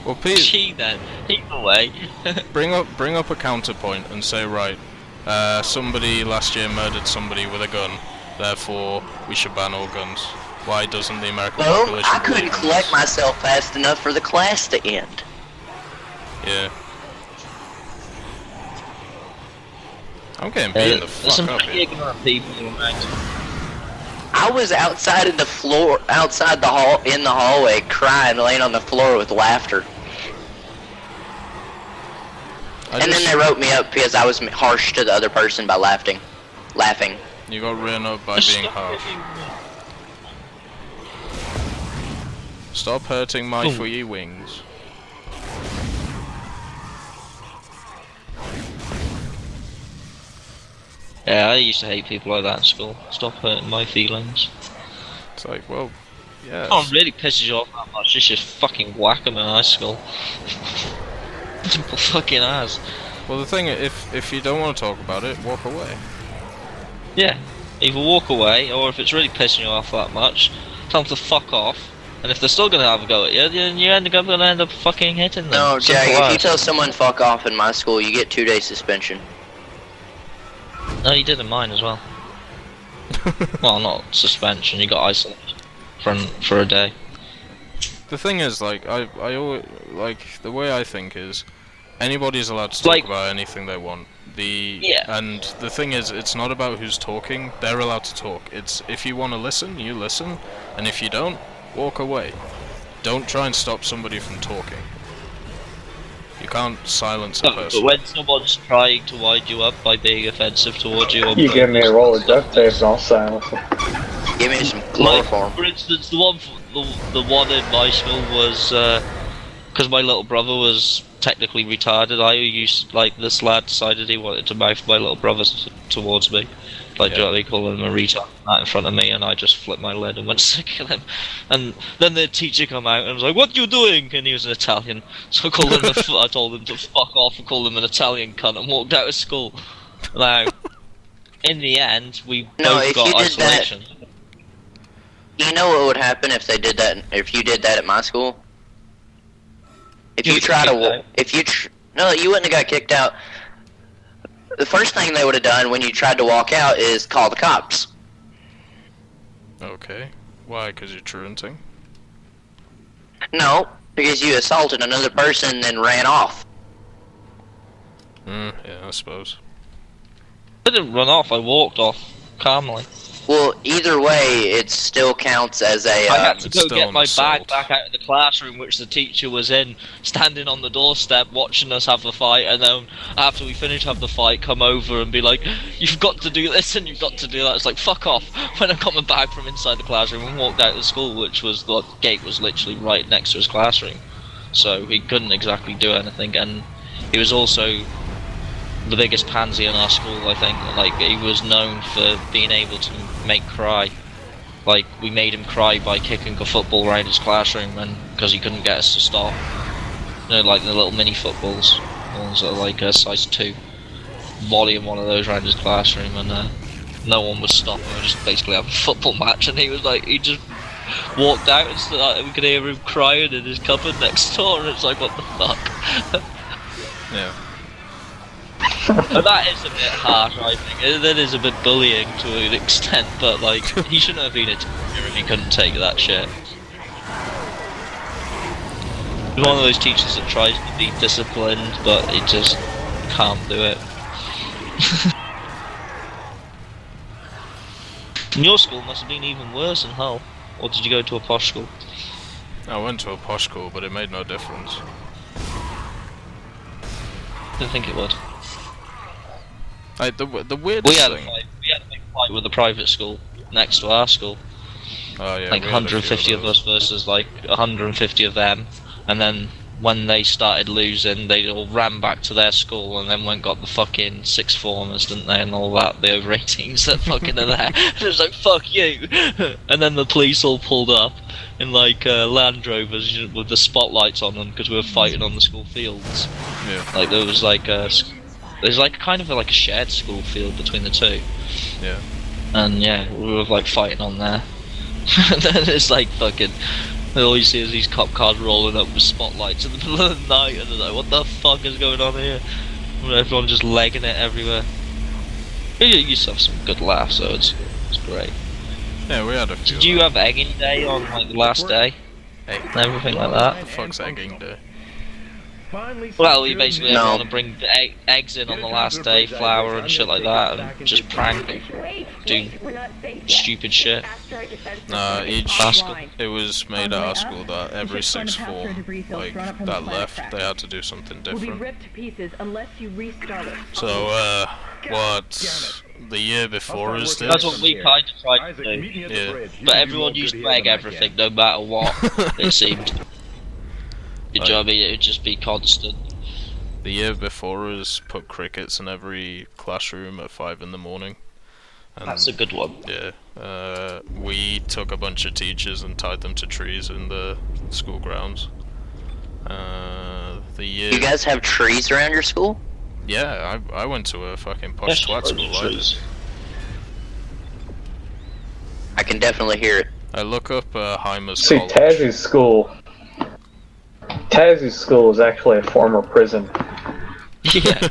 Well, Pete,
She then. Either way.
bring up a counterpoint and say, right, somebody last year murdered somebody with a gun, therefore we should ban all guns. Why doesn't the American
Well,
population
I couldn't
believe in
collect
this?
myself fast enough for the class to end.
Yeah. I'm getting
There's
beaten the fuck
some
up
pretty
here.
ignorant people around.
I was outside in the floor, outside the hall, in the hallway, crying, laying on the floor with laughter. And then they wrote me up because I was harsh to the other person by laughing.
You got written up by being harsh. Stop hurting my free wings.
Yeah, I used to hate people like that in school. Stop hurting my feelings.
It's like, well, yeah.
Oh, it really pisses you off that much. It's just fucking whack 'em in high school. Simple fucking ass.
Well, the thing, if you don't want to talk about it, walk away.
Yeah, either walk away, or if it's really pissing you off that much, tell them to fuck off. And if they're still gonna have a go at you, then you're gonna end up fucking hitting them.
No, Jack,
Simple
if you
as.
tell someone fuck off in my school, you get 2 days suspension.
No, you did in mine as well. Well, not suspension. You got isolated for a day.
The thing is, like, I always, like, the way I think is, anybody's allowed to talk
Like-
about anything they want.
Yeah.
And the thing is, it's not about who's talking, they're allowed to talk. It's, if you want to listen, you listen, and if you don't, walk away. Don't try and stop somebody from talking. You can't silence a
No,
person.
but when someone's trying to wind you up by being offensive towards you, or
You give me a roll of duct tape and I'll silence it.
Give me some
like,
chloroform.
for instance, the one in my school was because my little brother was technically retarded. I used, like, this lad decided he wanted to mouth my little brother towards me, like,
Yeah.
do you know what they call him, a retard, that in front of me, and I just flipped my lid and went sick at him. And then the teacher come out and was like, "What you doing?" And he was an Italian, so I called him I told him to fuck off and called him an Italian cunt and walked out of school. Now, in the end, we
No,
both
if
got
you did that-
isolation.
You know what would happen if they did that? If you did that at my school? If
You
you
would
try
get
to,
kicked out.
no, you wouldn't have got kicked out. The first thing they would have done when you tried to walk out is call the cops.
Okay. Why? Because you're truanting?
No, because you assaulted another person and then ran off.
Yeah, I suppose.
I didn't run off, I walked off calmly.
Well, either way, it still counts as a.
I had to
it's
go
still
get
an
my
assault.
bag back out of the classroom, which the teacher was in, standing on the doorstep watching us have the fight, and then after we finished have the fight, come over and be like, "You've got to do this and you've got to do that." It's like, fuck off. When I got my bag from inside the classroom and walked out of the school, which was, the gate was literally right next to his classroom, so he couldn't exactly do anything, and he was also the biggest pansy in our school, I think. Like, he was known for being able to make cry. Like, we made him cry by kicking a football around his classroom, and because he couldn't get us to stop. You know, like the little mini footballs, ones that are like a size 2. Volleying one of those around his classroom, and no one was stopping. We just basically have a football match, and he was like, he just walked out and we could hear him crying in his cupboard next door, and it's like, what the fuck?
Yeah.
And that is a bit harsh, I think. That is a bit bullying to an extent, but like, he shouldn't have been a teacher if he couldn't take that shit. He's one of those teachers that tries to be disciplined, but he just can't do it. And your school must have been even worse than hell. Or did you go to a posh school?
I went to a posh school, but it made no difference.
Didn't think it would.
Like, the weirdest
We had a
thing...
big fight with a private school next to our school.
Oh, yeah,
Like
we had a few
150 of us
those.
versus like 150 of them, and then when they started losing, they all ran back to their school and then went got the fucking sixth formers, didn't they, and all that, the over 18s that fucking are there. And it was like, fuck you! And then the police all pulled up in like Land Rovers, you know, with the spotlights on them because we were fighting on the school fields.
Yeah,
Like there was like there's like kind of like a shared school field between the two.
yeah.
And yeah, we were like fighting on there. And then it's like fucking, all you see is these cop cars rolling up with spotlights in the middle of the night, and they're like, what the fuck is going on here? And everyone just legging it everywhere. You used to have some good laughs, so it's great.
Yeah, we had a few.
Did you have egging day on like the last day?
Egg?
And everything like that?
What the fuck's egging day?
Well, you basically
No.
want to bring the eggs in on the last day, flour and shit like that, and just prank doing stupid shit.
Nah, each...
Our school.
It was made at our school that every sixth form, like, that left, they had to do something
Will be
different.
ripped to pieces unless you restart it.
So, what the year before us did?
That's what we kind of tried to do.
Yeah.
But everyone used to egg everything, no matter what, it seemed. You know what I mean? It would just be constant.
The year before us put crickets in every classroom at 5 in the morning. And
That's a good one.
yeah, we took a bunch of teachers and tied them to trees in the school grounds. The year...
You guys have trees around your school?
Yeah, I went to a fucking posh twat school.
I can definitely hear it.
I look up Hymas
See,
College.
Tazzie's school is actually a former prison.
Yeah.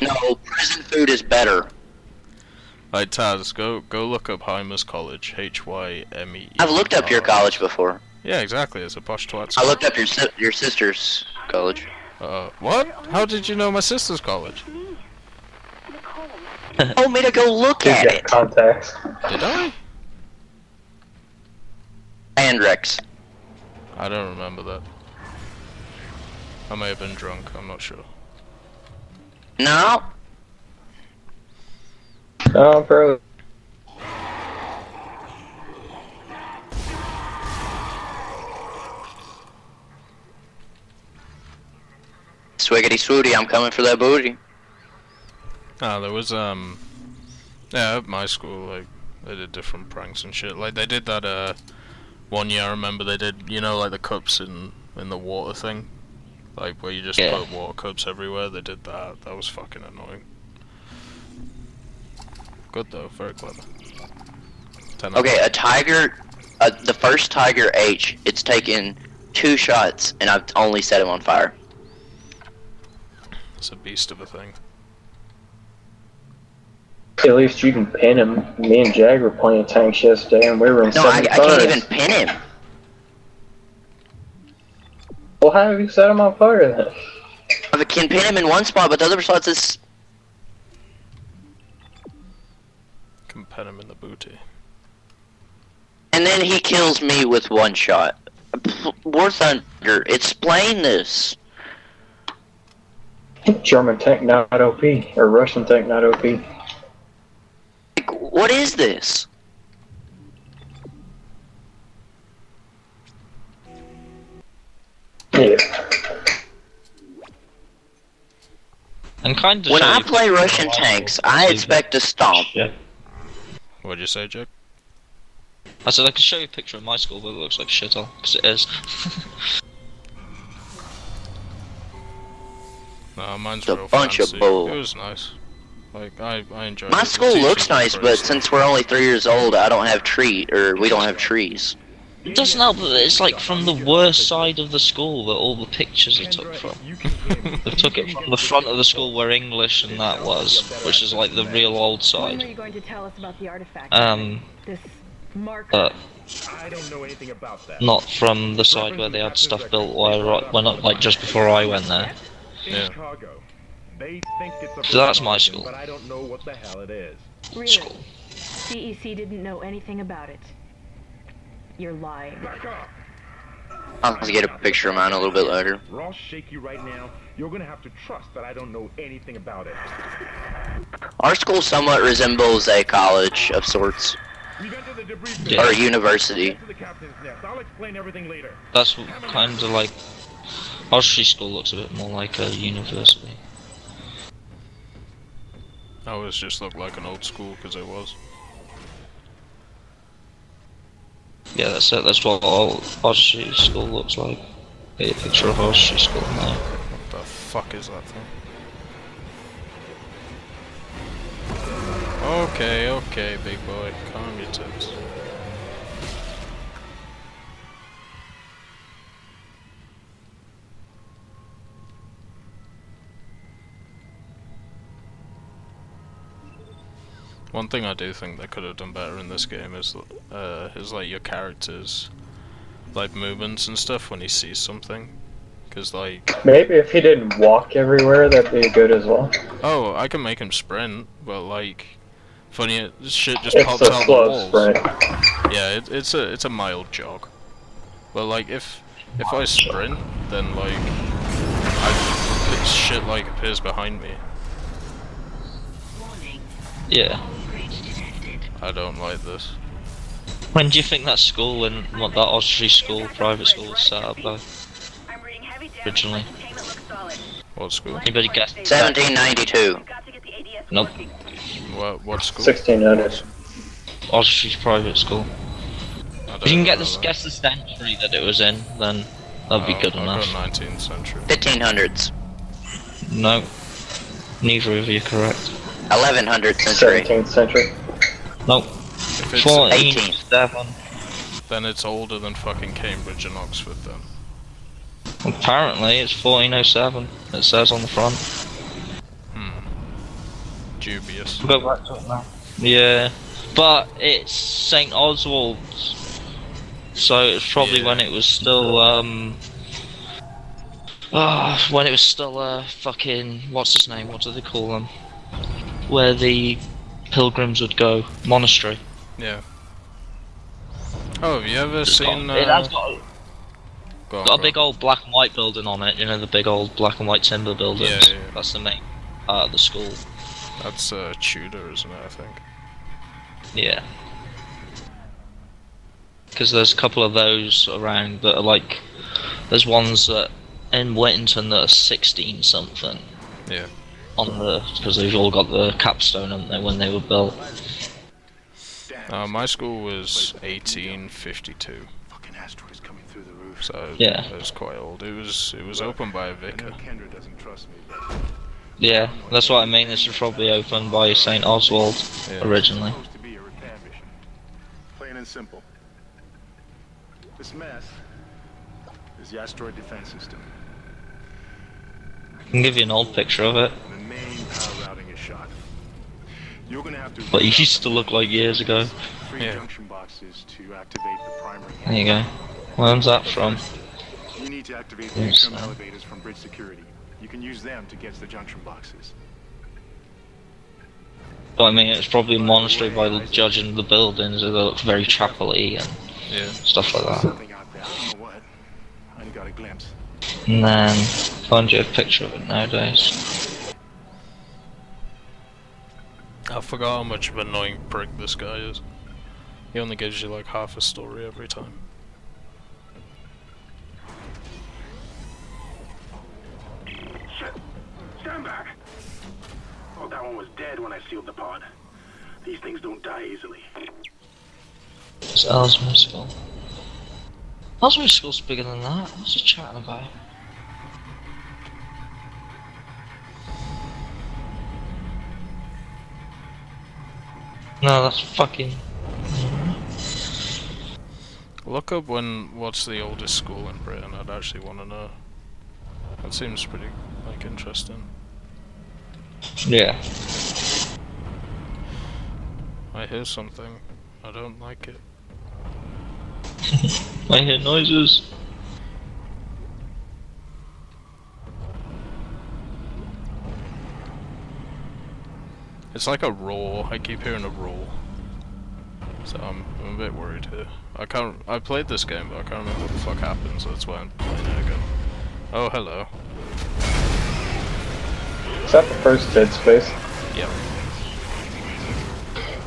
No, prison food is better.
Like Taz, go look up Hymas College. Hyme.
I've looked up your college before.
Yeah, exactly. It's a posh twat
I
school.
looked up your sister's college.
What? How did you know my sister's college?
Told me to go look
He's
at
got
it.
contacts.
Did I?
Andrex.
I don't remember that. I may have been drunk. I'm not sure.
No.
No, I'm fairly.
Swiggity swooty, I'm coming for that booty.
Ah, there was yeah, at my school, like, they did different pranks and shit. Like, they did that, one year I remember they did, you know, like the cups in the water thing? Like, where you just put water cups everywhere, they did that. That was fucking annoying. Good though, very clever. 10 out of
Okay,
10.
a tiger, the first Tiger H, it's taken 2 shots, and I've only set him on fire.
It's a beast of a thing.
At least you can pin him. Me and Jag were playing tanks yesterday, and we were in
No, I
75s.
can't even pin him.
Well, how have you set him on fire then?
I can pin him in one spot, but the other spots is...
Can pet him in the booty.
And then he kills me with 1 shot. War Thunder, explain this.
German tank not OP, or Russian tank not OP.
Like, what is this?
Yeah.
And kind of
When
show
I
you
play
pictures
Russian
of my
tanks,
school,
I
see
expect to stomp.
that-
What'd you say, Jack?
I said I could show you a picture of my school, but it looks like shithole, because it is.
No, mine's
It's a
real
bunch of
fancy.
bull.
It was nice. Like, I enjoyed it.
My
The
school
teachers
looks
were
nice,
pretty
but
sweet.
since we're only 3 years old, I don't have we don't have trees.
It doesn't help that it's like from the worst side of the school that all the pictures are took from. They took it from the front of the school where English and that was, which is like the real old
When are
side.
you going to tell us about the artifact? This marker.
But
I don't know anything about that.
not from the side where they had stuff built when like just before I went there.
In
Yeah.
Chicago, they think it's a
So that's my
promotion,
school.
but I don't know what the hell it is.
Really?
School.
CEC didn't know anything about it. You're lying.
Back up!
I'll have to get a picture of mine a little bit later.
Ross, shake you right now. You're gonna have to trust that I don't know anything about it.
Our school somewhat resembles a college of sorts,
We've entered the debris field.
Yeah.
or a university.
Get to the captain's nest. I'll explain everything later.
That's kind of like Osprey School looks a bit more like a university.
Ours just looked like an old school, because it was.
Yeah, that's it. That's what all Osprey School looks like. Get a picture of Osprey School now.
What the fuck is that thing? Okay, big boy. Calm your tits. One thing I do think they could have done better in this game is like your characters, like movements and stuff when he sees something, because like,
Maybe if he didn't walk everywhere, that'd be good as well.
oh, I can make him sprint, but like, funny shit just
It's
pops
a
out the
slow
walls.
sprint.
Yeah, it's a mild jog, but like if I sprint, then like, shit like appears behind me.
Warning.
Yeah.
Breach detected.
I don't like this.
When do you think that school and what that Osprey School, private school, was set up though?
I'm reading heavy damage.
Originally.
Containment looks solid.
What school?
Anybody guess?
1792.
Nope.
What school?
1600.
Oswestry's private school.
I
If you can get
know
this,
that.
guess the century that it was in, then that'd be good
I'll
enough.
go 19th century.
1500s.
No, neither of you are correct.
1100th century.
17th century.
Nope.
If it's
1407.
then it's older than fucking Cambridge and Oxford then.
Apparently, it's 1407. It says on the front.
Dubious.
We'll go back to it now. Yeah, but it's St. Oswald's, so it's probably
Yeah.
when it was still when it was still fucking, what's his name? What do they call them? Where the pilgrims would go, monastery.
Yeah. Oh, have you ever seen?
It has got
go on,
got a
go
big
on.
old black and white building on it. You know, the big old black and white timber buildings.
Yeah, yeah.
That's the main part of the school.
That's Tudor, isn't it? I think.
Yeah. Because there's a couple of those around that are like, there's ones that in Whittington that are 16 something
Yeah.
on the, because they've all got the capstone, haven't they, when they were built.
My school was 1852,
Fucking asteroids coming through the roof.
so
Yeah.
it was quite old. It was opened by a
I know
vicar.
Kendra doesn't trust me, but
Yeah, that's what I mean. This was probably opened by St. Oswald
Yeah.
originally.
it's supposed to be a repair mission. Plain and simple. This mess is the asteroid defense system.
I can give you an old picture of it,
And the main power routing is shot. You're gonna have to
but it used to look like years ago.
3
Yeah.
junction boxes to activate the primary.
There you go. Where's that from?
You need to activate the
Yes,
interim
sir.
elevators from bridge security. You can use them to get to the junction boxes.
But I mean, it's probably a monastery by the judging the buildings. They look very chapel-y and
Yeah.
stuff like that.
Something out there. I don't know what. I only got a glimpse.
And then find you a picture of it nowadays.
I forgot how much of an annoying prick this guy is. He only gives you like half a story every time.
Shit! Stand back! Oh, that one was dead when I sealed the pod. These things don't die easily.
It's Ellesmere School. Ellesmere School's bigger than that. What's he chatting about? No, that's fucking...
Look up what's the oldest school in Britain. I'd actually want to know. That seems pretty like interesting.
Yeah.
I hear something. I don't like it.
I hear noises.
It's like a roar. I keep hearing a roar. So I'm a bit worried here. I played this game, but I can't remember what the fuck happened, so that's why I'm playing it again. Oh, hello.
Is that the first Dead Space?
Yep.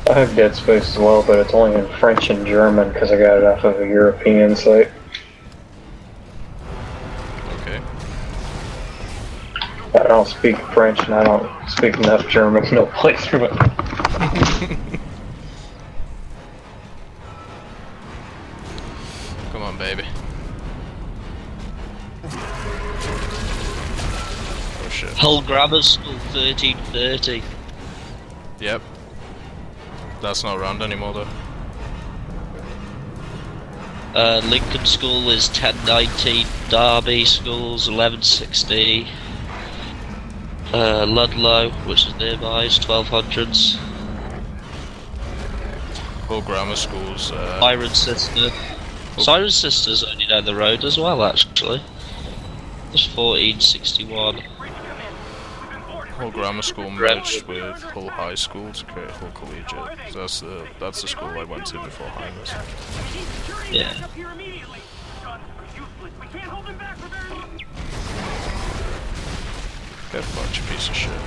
I have Dead Space as well, but it's only in French and German because I got it off of a European site.
Okay.
I don't speak French and I don't speak enough German to play through it.
Come on, baby. Oh shit.
Hull Grammar School 1330.
Yep. That's not around anymore though.
Lincoln School is 1090. Derby School's 1160. Ludlow, which is nearby, is 1200s.
Hull Grammar School's
Siren Sister. Siren Sister's only down the road as well, actually. It's 1461.
Hull Grammar School merged with Hull High School to create Hull Collegiate. So that's the school I went to before Heinz.
Yeah.
Get fucked, you piece of shit.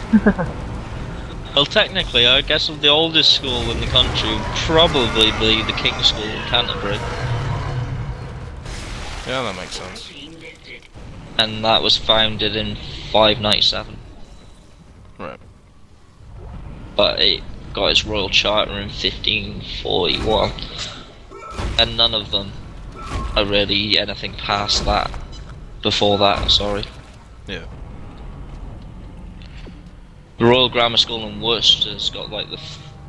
Well, technically, I guess the oldest school in the country would probably be the King's School in Canterbury.
Yeah, that makes sense.
And that was founded in 597.
Right.
But it got its royal charter in 1541, and none of them are really anything past that. Before that, sorry.
Yeah.
The Royal Grammar School in Worcester's got like the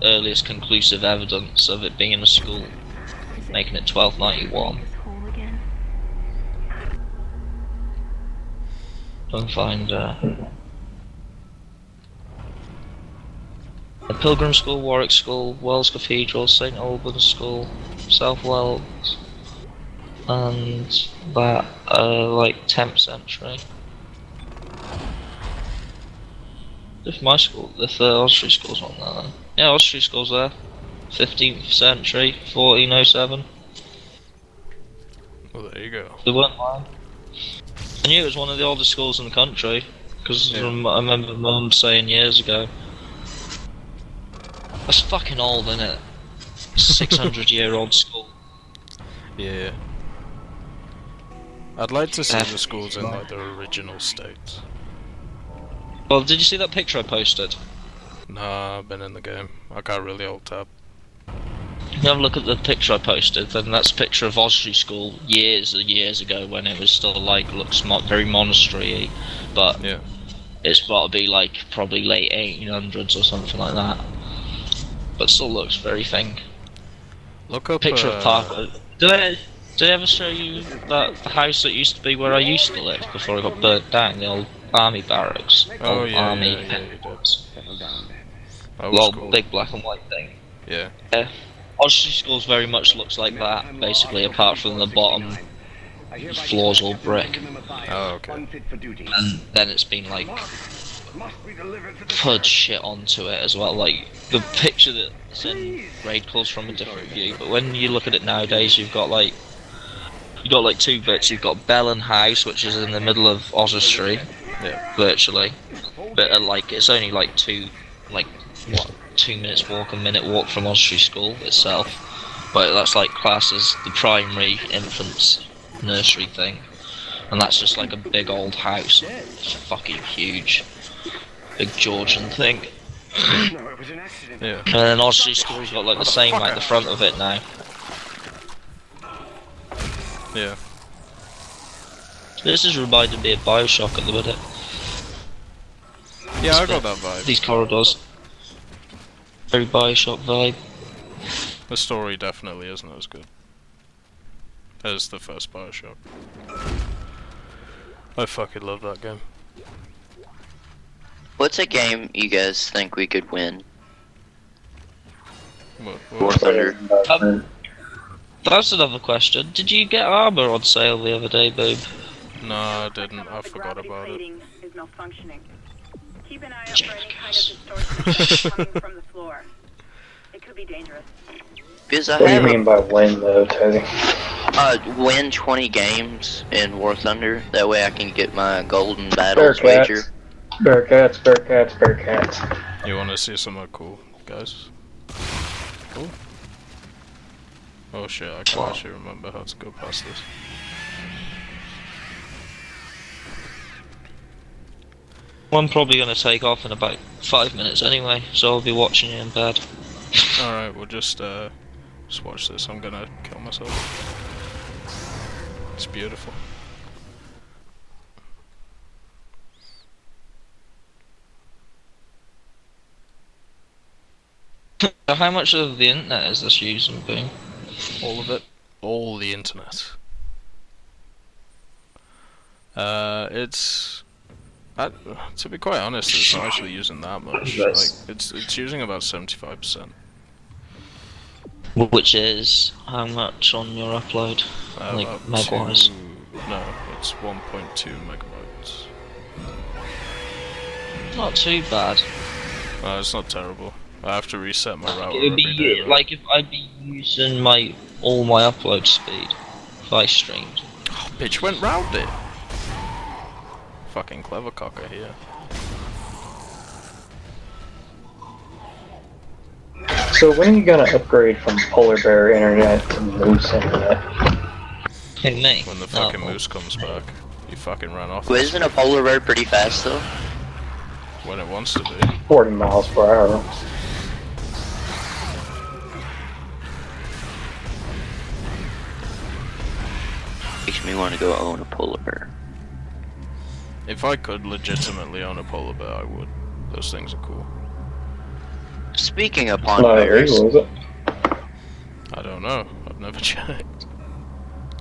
earliest conclusive evidence of it being a school, making it 1291.
This hole again?
Don't find the Pilgrim School, Warwick School, Wells Cathedral, St Albans School, South Wells, and that like 10th century. If my school, if the Osprey School's on there, then. Yeah, Osprey School's there. 15th century, 1407.
Well, there you go.
They weren't lying. I knew it was one of the oldest schools in the country, because
Yeah.
I remember Mum saying years ago. That's fucking old, isn't it? 600-year-old school.
Yeah. I'd like to see the schools in like their original state.
Well, did you see that picture I posted?
Nah, I've been in the game. I got really old tab.
You have a look at the picture I posted, and that's a picture of Osprey School years and years ago when it was still like looks very monastery-y, but
Yeah.
it's got to be like probably late 1800s or something like that. But still looks very thing.
Look up.
Picture of Parker. Did I ever show you that the house that used to be where I used to live before it got burnt down? The old army barracks.
Oh,
old
yeah,
army
yeah, you did.
headquarters.
That was
Well,
cool.
big black and white thing.
Yeah.
Yeah. Osprey Schools very much looks like that, basically, apart from the bottom floor's all brick.
Oh, okay.
And then it's been like put shit onto it as well. Like the picture that's in Raid Calls from a different view, but when you look at it nowadays, you've got like two bits. You've got Bellon House, which is in the middle of Oswestry,
Yeah.
virtually. But like it's only like 2 minutes walk, a minute walk from Oswestry School itself. But that's like classed as the primary infants nursery thing, and that's just like a big old house. It's fucking huge. Big Georgian thing.
Yeah.
And then Osprey School's got like the same like the front of it now.
Yeah.
This is reminding me of Bioshock at the minute.
Yeah, I got that vibe.
These corridors. Very Bioshock vibe.
The story definitely isn't as good as the first Bioshock. I fucking love that game.
What's a game you guys think we could win?
What,
War Thunder.
That's another question. Did you get armor on sale the other day, Boob?
No, I didn't. I forgot about it.
Is malfunctioning. Keep an eye out for any kind of distortion coming from the floor. It could be dangerous.
Because I
What do you
have
mean by win, though, Teddy?
win 20 games in War Thunder. That way I can get my golden battles wager.
Bearcats, Bearcats, Bearcats.
You want to see something cool, guys? Cool. Oh shit, I can't actually remember how to go past this.
Well, I'm probably going to take off in about 5 minutes anyway, so I'll be watching you in bed.
Alright, we'll just watch this. I'm gonna kill myself. It's beautiful.
How much of the internet is this using, Boom?
All of it. All the internet. It's... to be quite honest, it's not actually using that much. Like, it's using about 75%.
Which is how much on your upload? Like
About
meg-wise?
No, it's 1.2 megabytes.
Not too bad.
It's not terrible. I have to reset my router
It would
every
be
day, though.
like if I'd be using all my upload speed if I streamed.
Oh, bitch went round it. Fucking clever cocker here.
So when are you gonna upgrade from Polar Bear Internet to Moose Internet?
Hey, me.
When the fucking
Oh.
moose comes back. You fucking ran off.
Well, isn't a polar bear pretty fast though?
When it wants to be.
40 miles per hour.
Makes me want to go own a polar bear.
If I could legitimately own a polar bear, I would. Those things are cool.
Speaking of pond
Not
bears,
illegal, is it?
I don't know. I've never checked.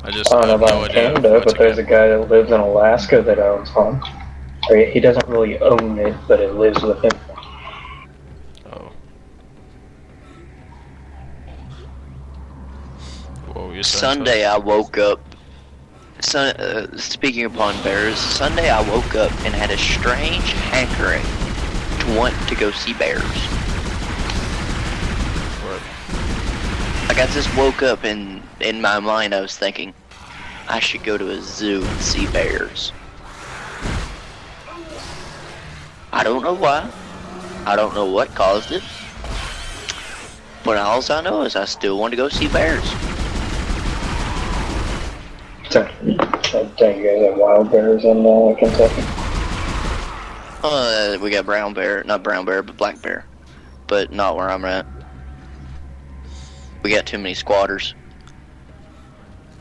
I
I
just
don't know
have
about
no
in
idea
Canada,
where
but
to
there's
go.
a guy that lives in Alaska that owns one. Or he doesn't really own it, but it lives with him.
Oh. What were you saying?
Sunday I woke up. Speaking of pond bears, Sunday I woke up and had a strange hankering to want to go see bears.
Right.
Like I just woke up and in my mind I was thinking, I should go to a zoo and see bears. I don't know why. I don't know what caused it. But all I know is I still want to go see bears.
So, I think you guys have wild bears in Kentucky.
We got brown bear, not brown bear, but black bear. But not where I'm at. We got too many squatters.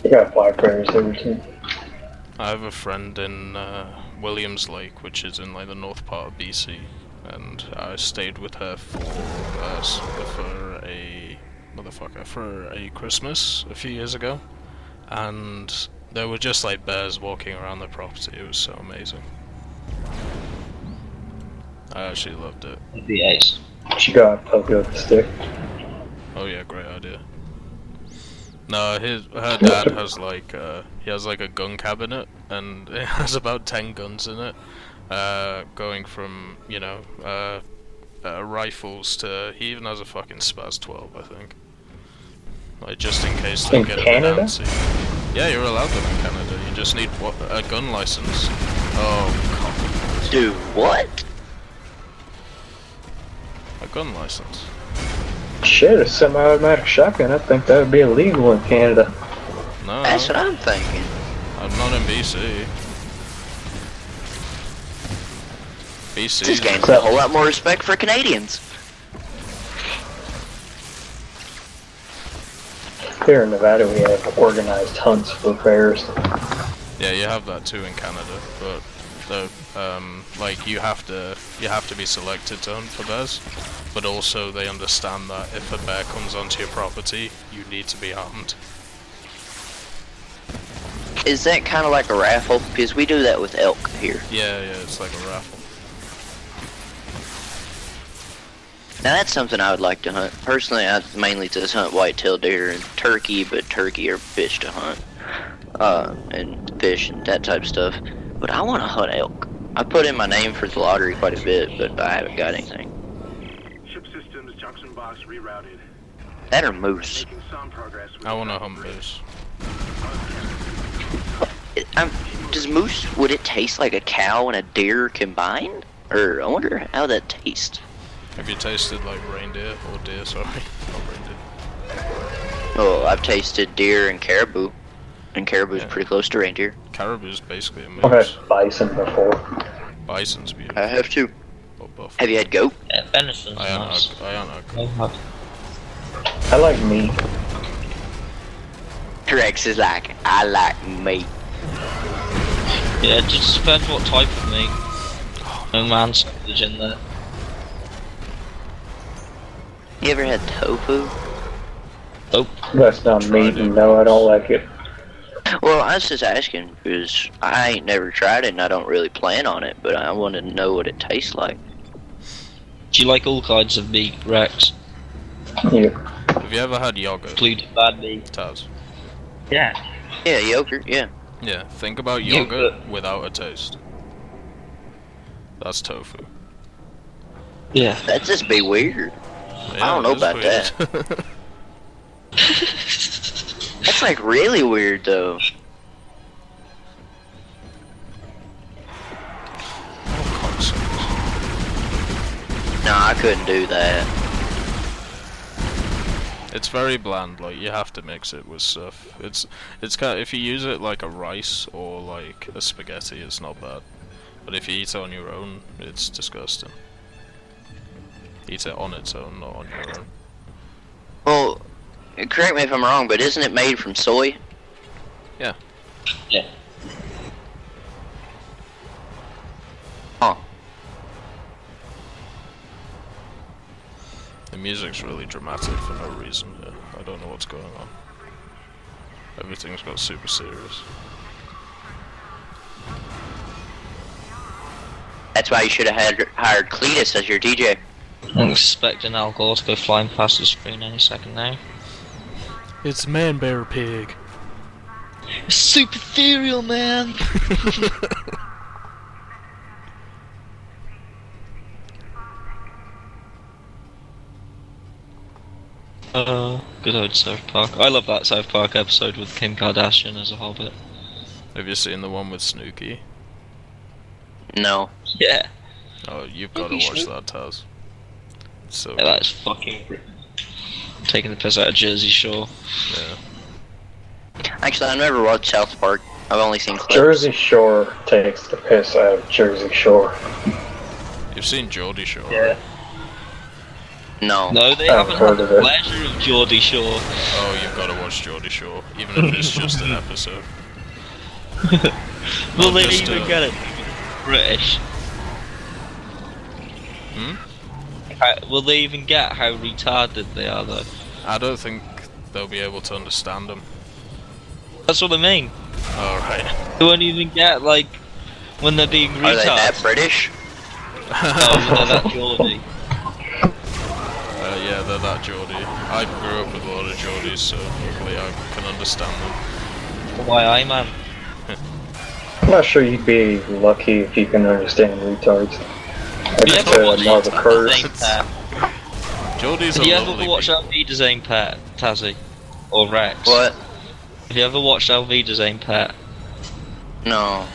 You got black bears there too.
I have a friend in Williams Lake, which is in like the north part of BC, and I stayed with her for a Christmas a few years ago, and there were just like bears walking around the property. It was so amazing. I actually loved it.
The ace.
She got poke it with a stick.
Oh yeah, great idea. No, her dad has like he has like a gun cabinet, and it has about 10 guns in it, going from rifles to he even has a fucking Spaz 12, I think. Like just in case they
In
get a
Canada?
bit antsy. Yeah, you're allowed them in Canada. You just need a gun license. Oh god,
Dude, what?
a gun license.
Shit, a semi-automatic shotgun. I think that would be illegal in Canada.
No,
That's what I'm thinking.
I'm not in BC. BC.
This game's a whole lot more respect for Canadians.
Here in Nevada, we have organized hunts for bears.
Yeah, you have that too in Canada, but the like you have to be selected to hunt for bears, but also they understand that if a bear comes onto your property, you need to be armed.
Is that kind of like a raffle? Because we do that with elk here.
Yeah, it's like a raffle.
Now that's something I would like to hunt. Personally, I mainly just hunt white-tailed deer and turkey, but turkey are fish to hunt. And fish and that type of stuff. But I want to hunt elk. I put in my name for the lottery quite a bit, but I haven't got anything.
Ship systems, junction box rerouted.
That or moose.
Making some progress with
I want to hunt moose.
Does moose, would it taste like a cow and a deer combined? Or I wonder how that tastes.
Have you tasted like reindeer or deer? Sorry, not reindeer.
Oh, I've tasted deer and caribou. And caribou's
Yeah.
pretty close to reindeer.
Caribou's basically a
I've had
moose.
bison before.
Bison's beautiful.
I have too.
Or buffalo.
Have you had goat?
Yeah, venison's
I
nice.
don't know.
I like meat.
Rex is like, I like meat.
Yeah, it just depends what type of meat. No man's sausage in there.
You ever had tofu?
Oh,
That's not meat, and no, I don't like it.
Well, I was just asking because I ain't never tried it and I don't really plan on it, but I want to know what it tastes like.
do you like all kinds of meat, Rex?
Yeah.
Have you ever had yogurt,
Including bad meat?
Taz?
Yeah.
Yeah, yogurt, yeah.
Yeah, think about
Yogurt.
yogurt without a taste. That's tofu.
Yeah.
That'd just be weird.
Yeah,
don't know
it is
about
weird.
That's like really weird though. No, I couldn't do that.
It's very bland. Like you have to mix it with stuff. It's kind of, if you use it like a rice or like a spaghetti, it's not bad. But if you eat it on your own, it's disgusting. Eat it on its own, not on your own.
Well, correct me if I'm wrong, but isn't it made from soy?
Yeah.
Yeah.
Huh.
The music's really dramatic for no reason here. I don't know what's going on. Everything's got super serious.
That's why you should have hired Cletus as your DJ.
I'm expecting Al Gore to go flying past the screen any second now.
It's Man Bear Pig.
It's super ethereal, man! Good old South Park. I love that South Park episode with Kim Kardashian as a hobbit.
Have you seen the one with Snooki?
No.
Yeah.
Oh, you've got to watch that, Taz. It's so
Yeah, that's fucking taking the piss out of Jersey Shore.
Yeah.
Actually, I've never watched South Park. I've only seen clips.
Jersey Shore takes the piss out of Jersey Shore.
You've seen Geordie Shore?
Yeah.
No.
No, they
I've
haven't
heard
had
of
the
it.
pleasure of Geordie Shore.
Oh, you've got to watch Geordie Shore, even if it's just an episode.
Will
Not
they
just,
even get it? British. Will they even get how retarded they are, though?
I don't think they'll be able to understand them.
That's what I mean.
Alright.
They won't even get, like, when they're being retarded.
Are they that British?
No, they're that Geordie.
Yeah, they're that Geordie. I grew up with a lot of Geordies, so luckily I can understand them.
Why I, man?
I'm not sure you'd be lucky if you can understand retards.
Have you
That's
ever watched
more of a curse.
Alvida Zane Pet?
Geordie's
Have
a
you
lovely
ever watched Alvida Zane Pet, Tazzy? Or Rex?
What?
Have you ever watched Alvida Zane Pet?
No.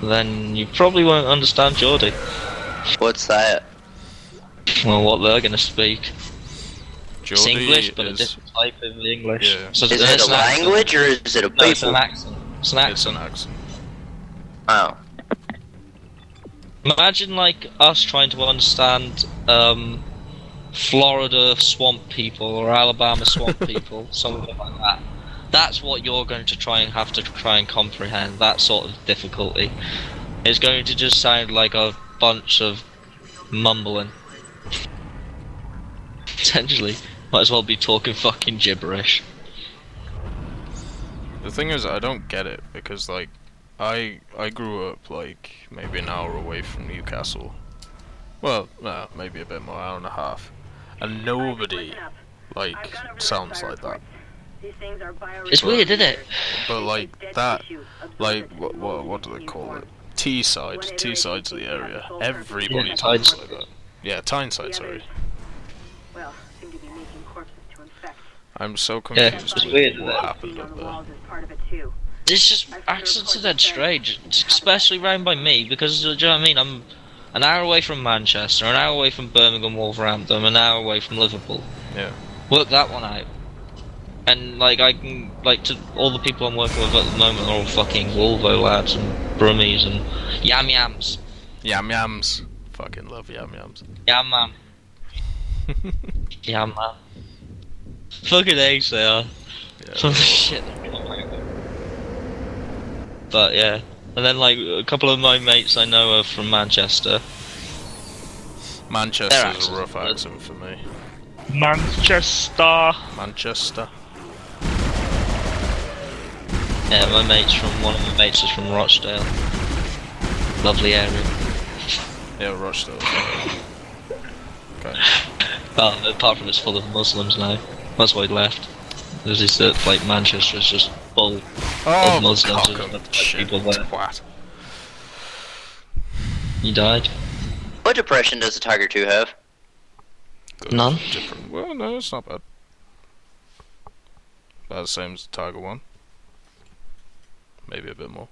Then you probably won't understand Geordie.
What's that?
Well, what they're gonna speak. It's
Geordie
English, but a
is-
different type of English.
Yeah.
So
Is
it's
it a
an accent.
language or is it a
No, it's an
people?
accent. It's an
It's an
accent.
accent.
Oh.
Imagine like us trying to understand Florida swamp people or Alabama swamp people, something like that. That's what you're going to have to try and comprehend. That sort of difficulty. It's going to just sound like a bunch of mumbling. Essentially, might as well be talking fucking gibberish.
The thing is, I don't get it, because, like, I grew up, like, maybe an hour away from Newcastle. Well, no, maybe a bit more, hour and a half. And nobody, like, sounds like that.
It's weird, isn't it?
But, like, that, like, what do they call it? Teesside of the area. Everybody
Yeah,
talks
Tyneside.
like that. Yeah, Tyneside, sorry.
Well, seem to be making corpses to infect.
I'm so
Yeah,
confused
it's
with
weird, isn't
what
it?
happened up there.
Walls is part of it too.
It's just accents are dead strange, especially round by me because do you know what I mean? I'm an hour away from Manchester, an hour away from Birmingham, Wolverhampton, an hour away from Liverpool.
Yeah.
Work that one out, and like I can like to all the people I'm working with at the moment are all fucking Wolvo lads and Brummies and Yam Yams.
Yam yams. Fucking love yam yams.
Yam man. Yam man. Fucking age they are.
Yeah,
Some of the shit they're coming out with. But yeah. And then like a couple of my mates I know are from Manchester.
Manchester's a
accents
rough
are good.
accent for me.
Manchester.
Manchester.
Yeah, one of my mates is from Rochdale. Lovely area.
Yeah, Rochdale. Okay.
But apart from it's full of Muslims now. That's why he left. There's this like Manchester is just full of Muslims
cock
and
up
like,
shit,
people there.
twat.
He died.
What depression does the Tiger 2 have?
Good.
None.
Different. Well, no, it's not bad. About the same as the Tiger 1. Maybe a bit more.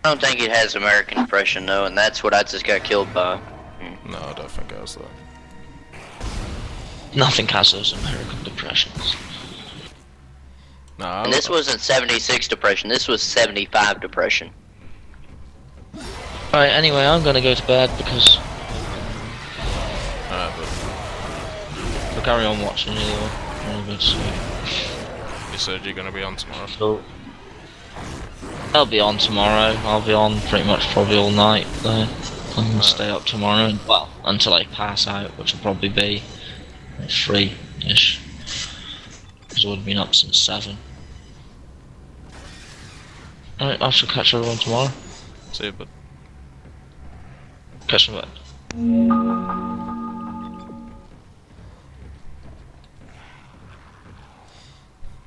I don't think it has American depression though, and that's what I just got killed by.
No, I don't think it has that.
Nothing has those American depressions.
Nah,
And this wasn't 76 depression, this was 75 depression.
Right, anyway, I'm gonna go to bed because
but
I'll carry on watching either way. I'm gonna go to sleep.
you said you're gonna be on tomorrow.
So, I'll be on tomorrow. I'll be on pretty much probably all night there. I'm gonna stay up tomorrow, and, well, until I pass out, which will probably be like 3-ish. Because I would have been up since 7. Alright, I shall catch everyone tomorrow.
See you, but
Catch you later.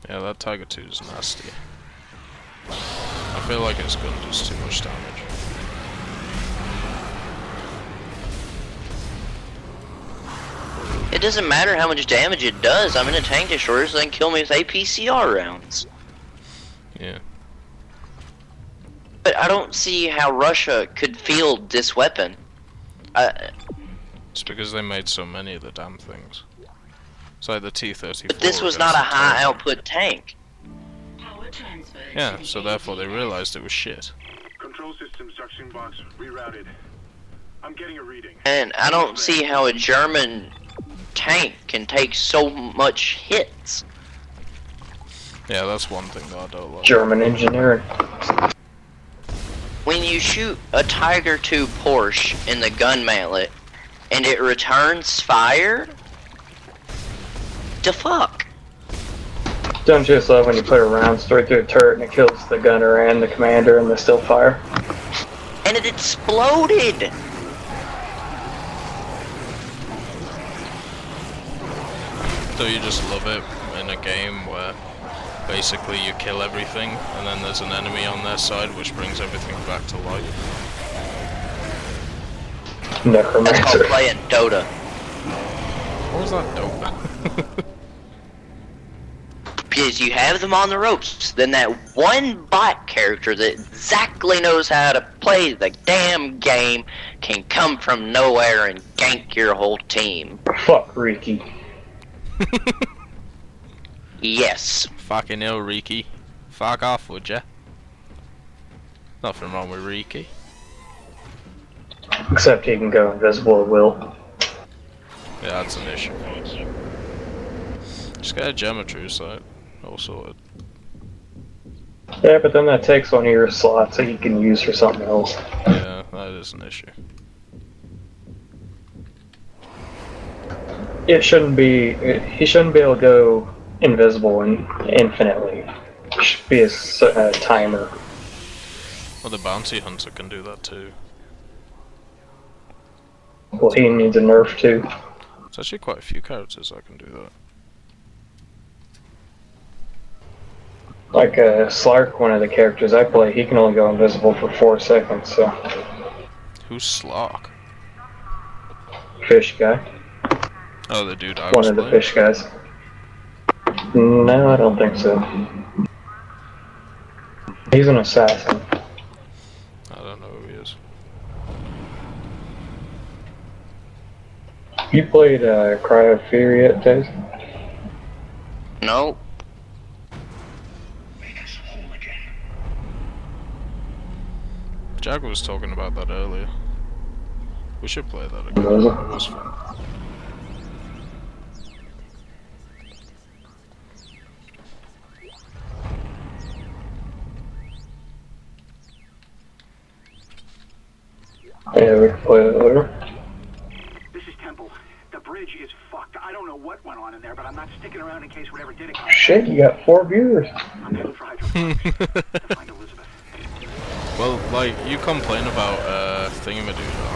yeah, that Tiger 2 is nasty. I feel like his gun does too much damage.
It doesn't matter how much damage it does. I'm in a tank destroyer, so they can kill me with APCR rounds.
Yeah.
But I don't see how Russia could field this weapon.
It's because they made so many of the damn things. It's like the T-34.
But this was not a high output tank.
Power transfer.
Yeah, so therefore they realized it was shit.
Control system suction box rerouted. I'm getting a reading.
And I don't see how a German tank can take so much hits.
Yeah, that's one thing that I don't like.
German engineering.
When you shoot a Tiger II Porsche in the gun mantlet and it returns fire, the fuck?
Don't you just love when you put a round straight through a turret and it kills the gunner and the commander and they still fire?
And it exploded!
So you just love it in a game where basically you kill everything and then there's an enemy on their side which brings everything back to life.
That's called
Necromancer.
playing Dota.
What was that dope?
Because you have them on the ropes, then that one bot character that exactly knows how to play the damn game can come from nowhere and gank your whole team.
Fuck Riki.
Yes.
Fucking ill, Riki. Fuck off, would ya? Nothing wrong with Riki.
Except he can go invisible at will.
Yeah, that's an issue. Just get a geometry site. All sorted.
Yeah, but then that takes one of your slots that you can use for something else.
Yeah, that is an issue.
It shouldn't be. He shouldn't be able to go invisible infinitely. It should be a timer.
Well, the bounty hunter can do that too.
Well, he needs a nerf too.
There's actually quite a few characters that can do that.
Like Slark, one of the characters I play, he can only go invisible for 4 seconds. So,
Who's Slark?
fish guy,
Oh, the dude I
one
was
of the
playing.
fish guys. No, I don't think so. He's an assassin.
I don't know who he is.
You played Cry of Fear yet, Taze?
No.
Jag was talking about that earlier. We should play that again.
Was it?
It was fun.
Yeah, we can play that later.
This is Temple. The bridge is fucked. I don't know what went on in there, but I'm not sticking around in case whatever did it comes.
Shit, you got 4 viewers.
I'm heading for hydroponics to find Elizabeth.
Well, like, you complain about Thingamadoodah.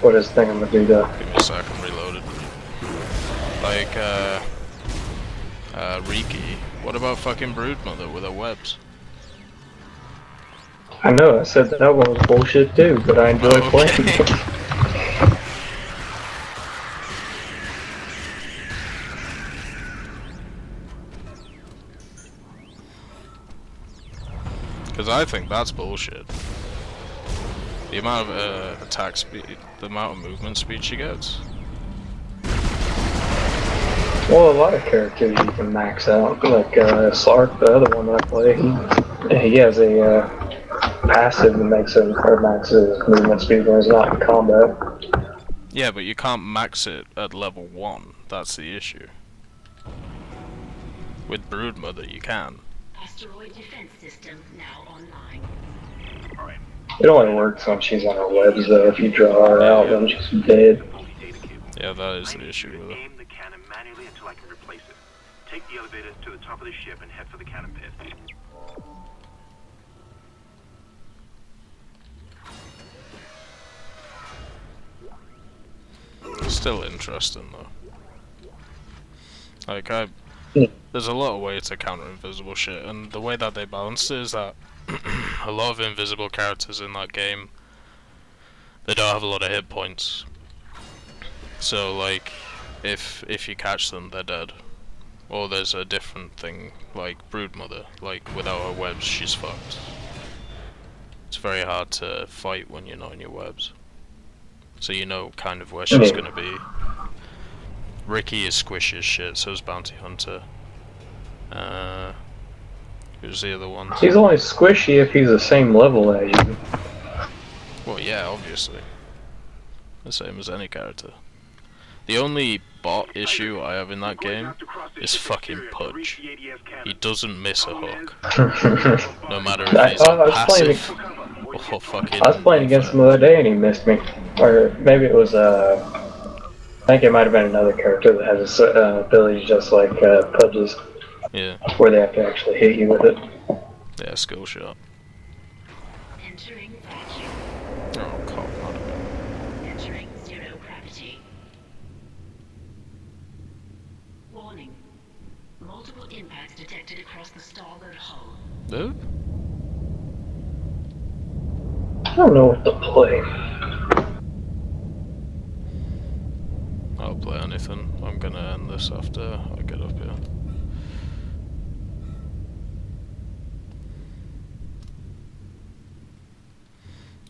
What is Thingamadoodah?
Give me a sec, I'm reloaded. Like, Riki. What about fucking Broodmother with her webs?
I know, I said that one was bullshit too, but I enjoy playing.
Because I think that's bullshit. The amount of attack speed, the amount of movement speed she gets.
Well, a lot of characters you can max out, like Slark, the other one that I play. He has a passive that makes him or maxes his movement speed when he's not in combat.
Yeah, but you can't max it at level 1. That's the issue. With Broodmother, you can.
Asteroid defense system now online.
It only works when she's on her webs, though. If you draw her out, then she's dead.
Yeah, that is the issue with it.
Aim the cannon manually until I can replace it. Take the elevator to the top of the ship and head for the cannon pit.
Still interesting though. Like there's a lot of ways to counter invisible shit, and the way that they balanced it is that a lot of invisible characters in that game, they don't have a lot of hit points. So like, if you catch them, they're dead. Or there's a different thing, like Broodmother, like without her webs, she's fucked. It's very hard to fight when you're not in your webs. So you know kind of where she's gonna be. Ricky is squishy as shit, so is Bounty Hunter. Who's the other one?
He's only squishy if he's the same level as you.
Well, yeah, obviously. The same as any character. The only bot issue I have in that game is fucking Pudge. He doesn't miss a hook. No matter if he's passive or fucking...
I was playing against him the other day and he missed me. Or maybe it was, I think it might have been another character that has abilities just like Pudge's.
Yeah.
Where they have to actually hit you with it.
Yeah, skill shot.
Entering vacuum.
Oh, cock, not a bit.
Entering zero gravity. Warning. Multiple impacts detected across the starboard hull.
No?
I don't know what to play.
I'll play anything. I'm gonna end this after I get up here.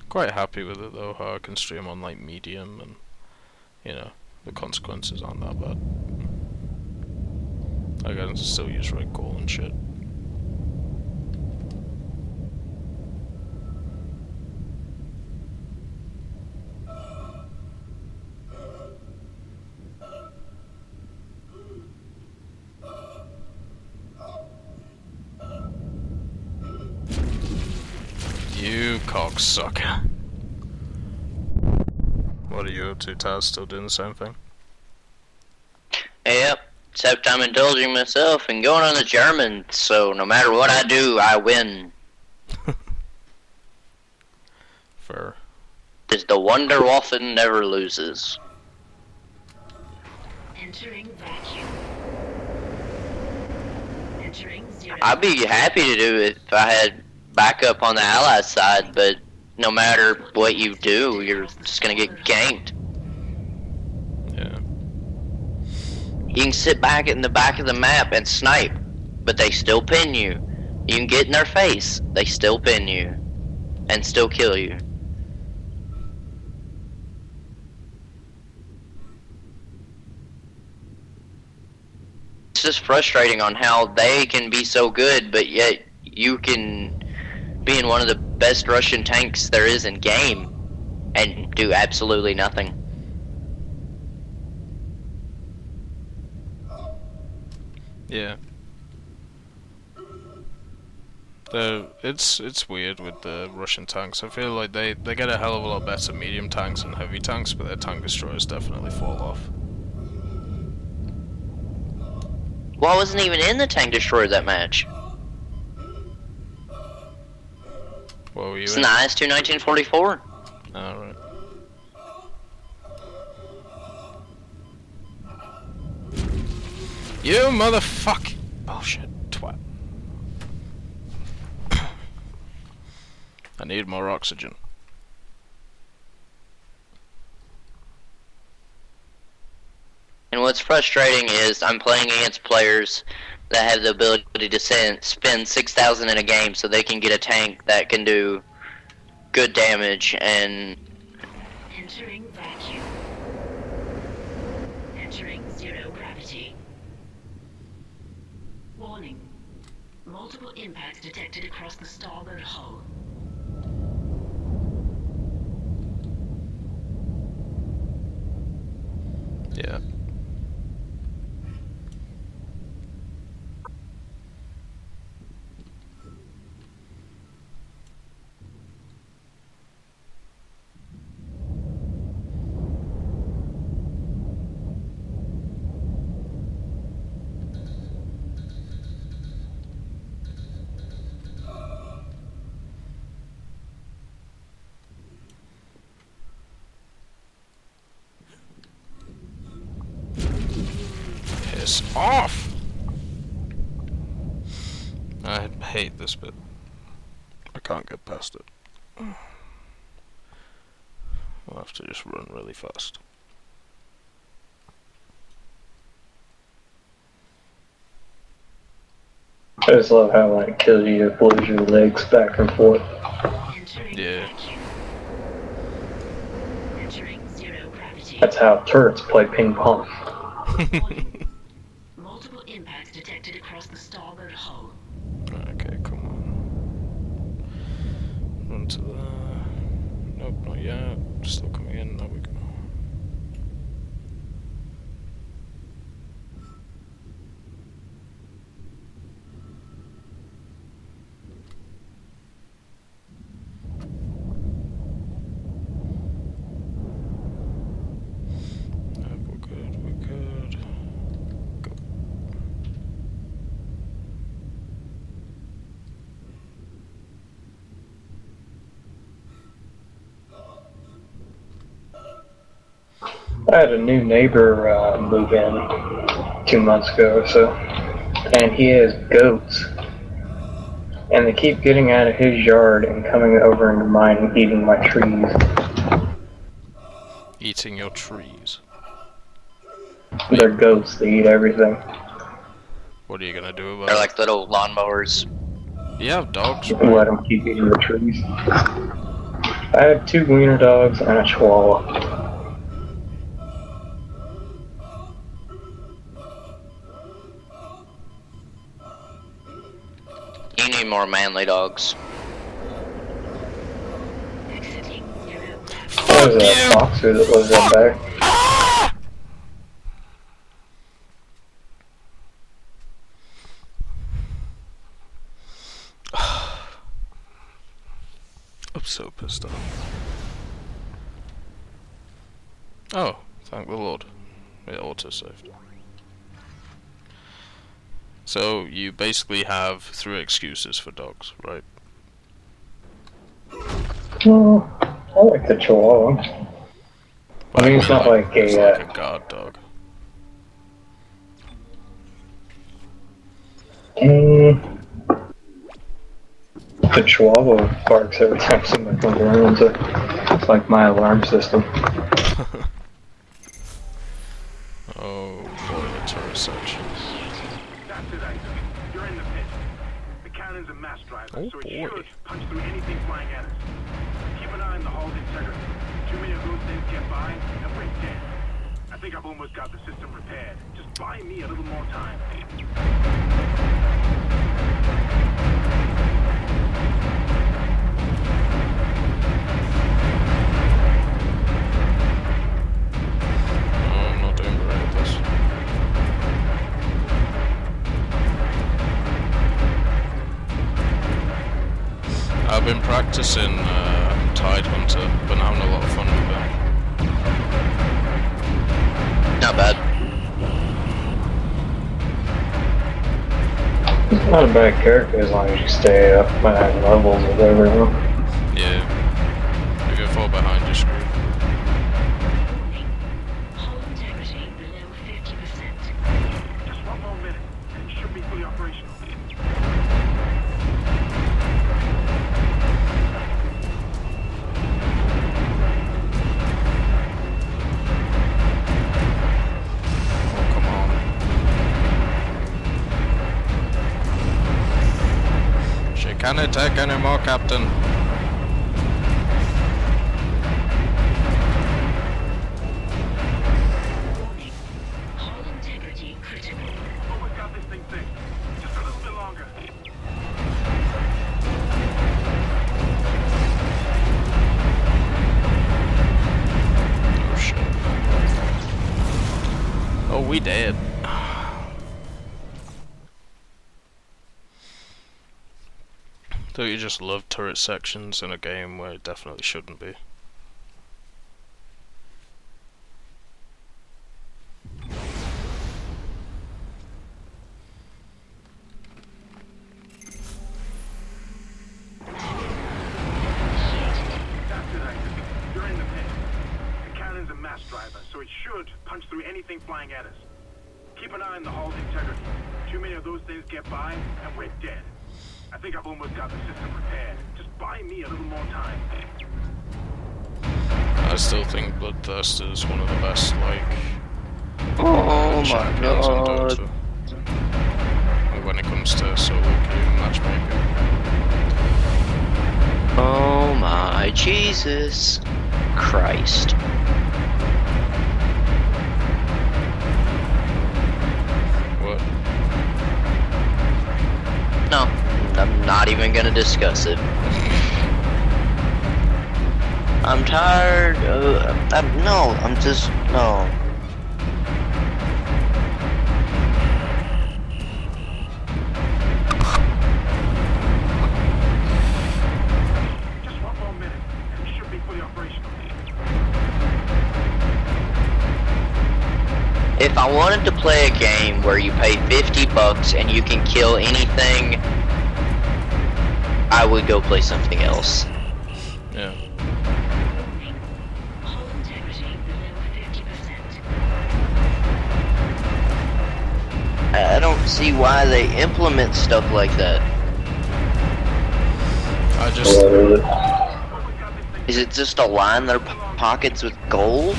Quite happy with it though, how I can stream on like medium and, you know, the consequences aren't that bad. I can still use red call and shit. You cocksucker. What are you up to, Taz? Still doing the same thing?
Yep, except I'm indulging myself and going on the German, so no matter what I do, I win.
Fair.
Because the Wonderwaffen never loses.
Entering vacuum. Entering zero.
I'd be happy to do it if I had backup on the Allied side, but no matter what you do, you're just gonna get ganked.
Yeah.
You can sit back in the back of the map and snipe, but they still pin you. You can get in their face, they still pin you, and still kill you. It's just frustrating on how they can be so good, but yet you can be in one of the best Russian tanks there is in game and do absolutely nothing.
Yeah. It's weird with the Russian tanks. I feel like they get a hell of a lot better medium tanks and heavy tanks, but their tank destroyers definitely fall off.
Well, I wasn't even in the tank destroyer that match.
What were you
It's
in?
an IS-2 1944.
Alright. You motherfuck! Bullshit, twat. I need more oxygen.
And what's frustrating is I'm playing against players that have the ability to spend 6,000 in a game so they can get a tank that can do good damage, and
Entering vacuum. Entering zero gravity. Warning. Multiple impacts detected across the starboard hull.
Yeah. Piss off! I hate this bit. I can't get past it. I'll have to just run really fast.
I just love how when it kills you, it blows your legs back and forth.
Entering
Yeah.
vacuum. Entering zero gravity.
That's how turrets play ping pong.
Warning. Multiple impacts detected across the starboard hull.
Okay, come on. Run to the... Nope, not yet. Still coming in. There we go. Yep, we're good, we're good. Go.
I had a new neighbor move in 2 months ago or so, and he has goats. And they keep getting out of his yard and coming over into mine and eating my trees.
Eating your trees.
They're goats, they eat everything.
What are you gonna do about
they're
it?
like little lawnmowers.
You have dogs,
Let
right?
them keep eating the trees. I have 2 wiener dogs and a chihuahua.
You need more manly dogs.
Exiting zero gravity.
There's a boxer that lives out back.
I'm so pissed off. Oh, thank the Lord. It auto-saved. So, you basically have 3 excuses for dogs, right?
Well, I like the chihuahua. I mean, it's not like
it's
a,
like a guard dog.
The chihuahua barks every time somebody comes around, so it's like my alarm system.
Oh boy, the turret section.
That's it, Isaac. You're in the pit. The cannon's a mass driver,
Oh,
so it
boy.
should punch through anything flying at us. Keep an eye on the hull's integrity. Too many of those things get by, and we're dead. I think I've almost got the system repaired. Just buy me a little more time.
Oh, I'm not doing great at this. I've been practicing Tide Hunter, been having a lot of fun with it.
Not bad.
It's not a bad character as long as you stay up at levels with everyone.
Yeah. If you fall behind, you're screwed.
Warning. Hull integrity below 50%.
Just one more minute, and it should be fully operational.
Oh, come on. She can't take anymore, Captain. Oh, we did. Don't you just love turret sections in a game where it definitely shouldn't be?
You're in the pit. The cannon's a mass driver, so it should punch through anything flying at us. Keep an eye on the hull's integrity. Too many of those things get by, and we're dead. I think I've almost got the system repaired. Just buy me a little more time.
I still think Bloodthirster is one of the best, like,
Oh my
champions in
god.
Dota. And when it comes to solo queue matchmaking.
Oh my Jesus Christ.
What?
No, I'm not even gonna discuss it. I'm tired. I'm just no.
Just one more minute, and it should be fully operational.
If I wanted to play a game where you pay $50 and you can kill anything, I would go play something else.
Yeah.
Hull integrity below 50%.
I don't see why they implement stuff like that.
I just...
Is it just to line their pockets with gold?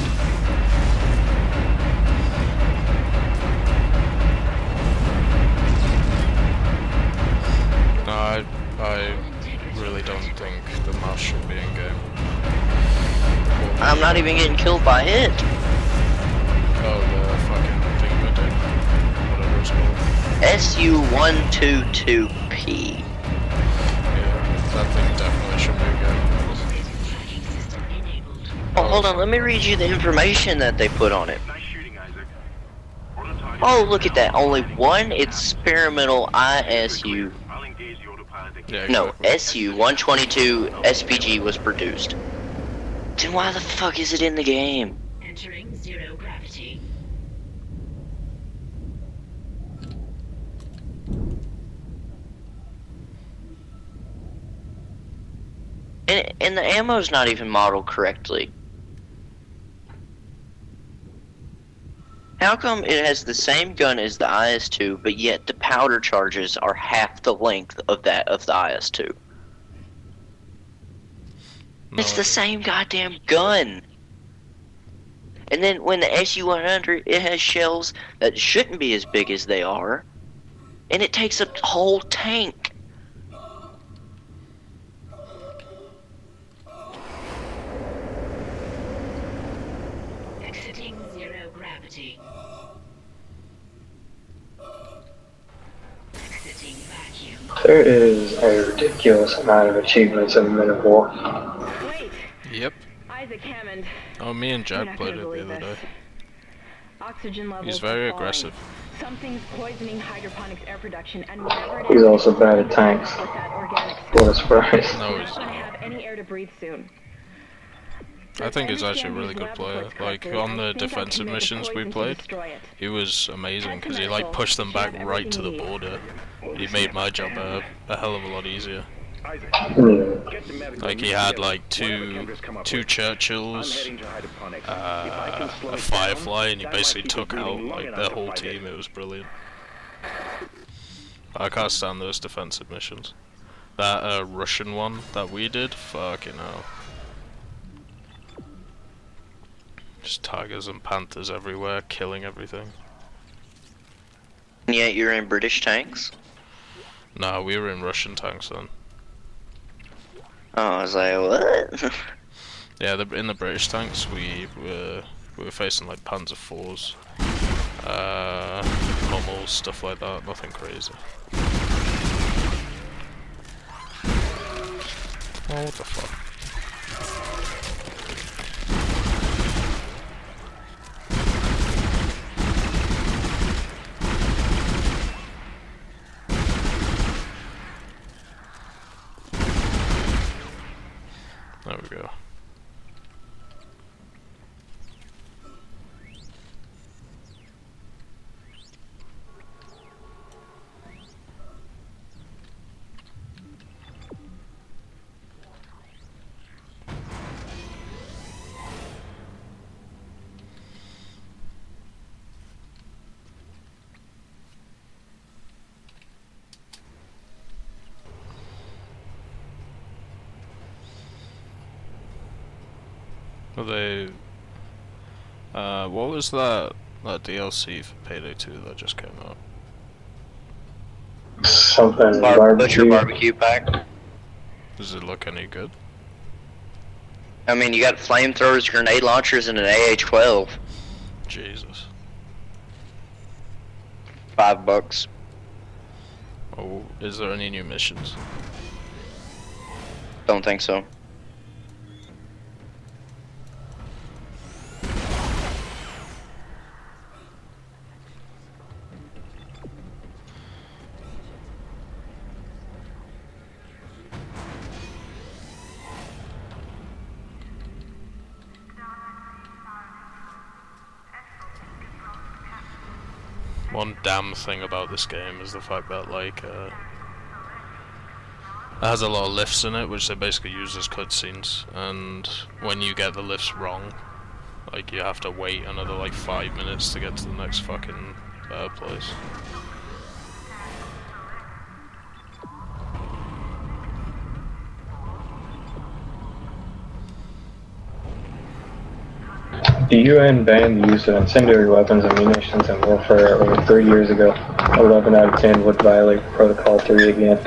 No, I really don't think the mouse should be in game.
I'm not even getting killed by it.
Oh, the fucking thingamajig. Whatever it's called.
SU-122P.
Yeah, that thing definitely should be in game.
Tracking system enabled.
Oh, hold on, let me read you the information that they put on it.
Nice shooting, Isaac. Autopilot.
Oh, look at that. Only one experimental ISU.
I'll engage the autopilot again.
Yeah,
No,
exactly.
SU-122 SPG was produced. Then why the fuck is it in the game?
Entering zero gravity.
And the ammo's not even modeled correctly. How come it has the same gun as the IS-2, but yet the powder charges are half the length of that of the IS-2?
No,
It's the same goddamn gun. And then when the SU-100, it has shells that shouldn't be as big as they are, and it takes a whole tank.
Exiting zero gravity. Exiting vacuum.
There is a ridiculous amount of achievements in Men of War.
Wait,
Yep.
Isaac Hammond.
Oh, me and
You're
Jack
not
played
gonna
it the
believe
other day.
this. Oxygen levels
He's very
are falling.
aggressive.
Something's poisoning hydroponics air production, and whatever it
He's
is,
also bad at tanks.
with that organic
What a
stuff.
surprise.
No,
We're
he's...
not gonna have any air to breathe soon.
I think he's actually a really good player. Like, on the defensive missions we played, he was amazing, because he, like, pushed them back right to the border. He made my job a hell of a lot easier.
Isaac,
Yeah.
get to medical
Like, he had, like,
Whatever
two
cameras come up with.
Churchills,
I'm heading to hydroponics. If I can slow
a
it
Firefly, and he
down, that
basically
might keep
took
it
out,
bleeding long
like,
enough
their
to
whole
fight
team.
it.
It was brilliant. I can't stand those defensive missions. That Russian one that we did, fucking hell. Just tigers and panthers everywhere, killing everything.
And yet you're in British tanks?
Nah, we were in Russian tanks then.
Oh, I was like, what?
Yeah, in the British tanks we were facing like Panzer IVs, Hummels, stuff like that. Nothing crazy. Oh, what the fuck? we go. Well, what was that DLC for Payday 2 that just came out?
Something
Butcher
barbecue.
barbecue pack.
Does it look any good?
I mean, you got flamethrowers, grenade launchers, and an AH-12.
Jesus.
$5.
Oh, is there any new missions?
Don't think so.
One damn thing about this game is the fact that, like, it has a lot of lifts in it, which they basically use as cutscenes, and when you get the lifts wrong, like, you have to wait another, like, 5 minutes to get to the next fucking place.
The UN banned the use of incendiary weapons and munitions in warfare over 3 years ago. 11 out of 10 would violate Protocol 3 again.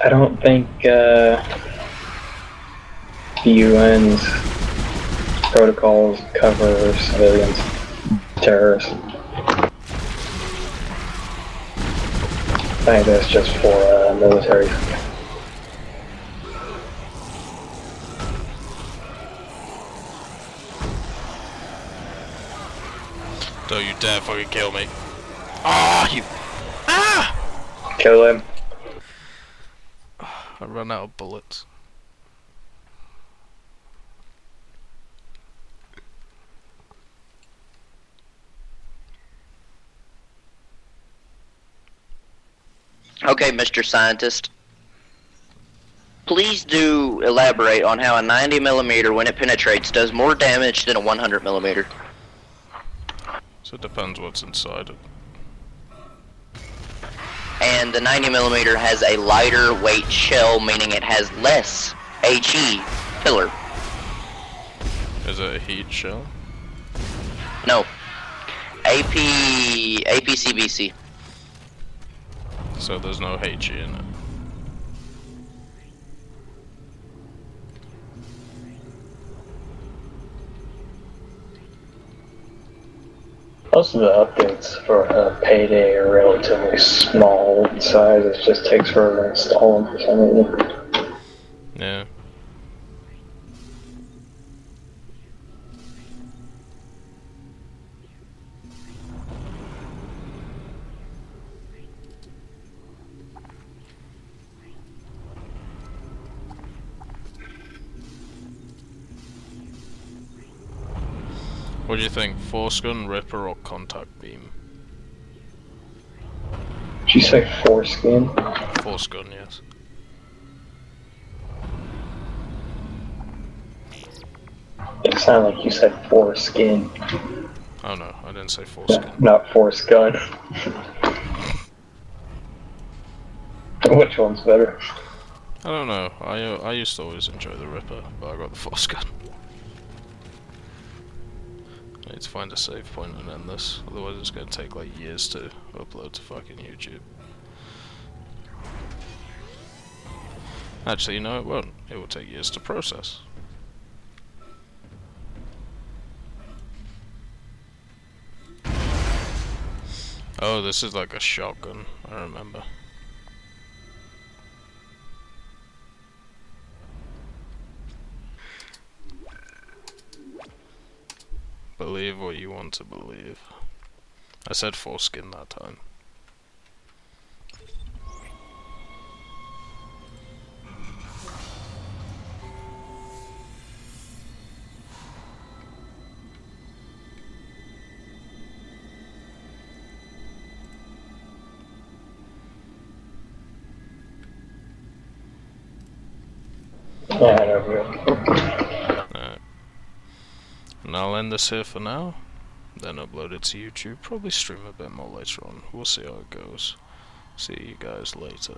I don't think the UN's protocols cover civilians, terrorists. I think that's just for military.
Don't you dare fucking kill me. Ah, you. Ah!
Kill him.
I ran out of bullets.
Okay, Mr. Scientist. Please do elaborate on how a 90mm, when it penetrates, does more damage than a 100mm.
So it depends what's inside it.
And the 90mm has a lighter weight shell, meaning it has less HE filler.
Is it a heat shell?
No. APCBC.
So there's no HE in it.
Most of the updates for Payday are relatively small in size. It just takes forever to install them for some reason.
Yeah. What do you think, Force Gun, Ripper, or Contact Beam?
Did you say foreskin?
Force Gun, yes.
It sounded like you said foreskin,
Oh no, I didn't say Foreskin.
not force gun. Which one's better?
I don't know, I used to always enjoy the Ripper, but I got the Force Gun. I need to find a save point and end this, otherwise it's going to take like years to upload to fucking YouTube. Actually, you know, it won't. It will take years to process. Oh, this is like a shotgun, I remember. Believe what you want to believe. I said foreskin that time.
have it.
Alright. And I'll end this here for now, then upload it to YouTube, probably stream a bit more later on. We'll see how it goes. See you guys later.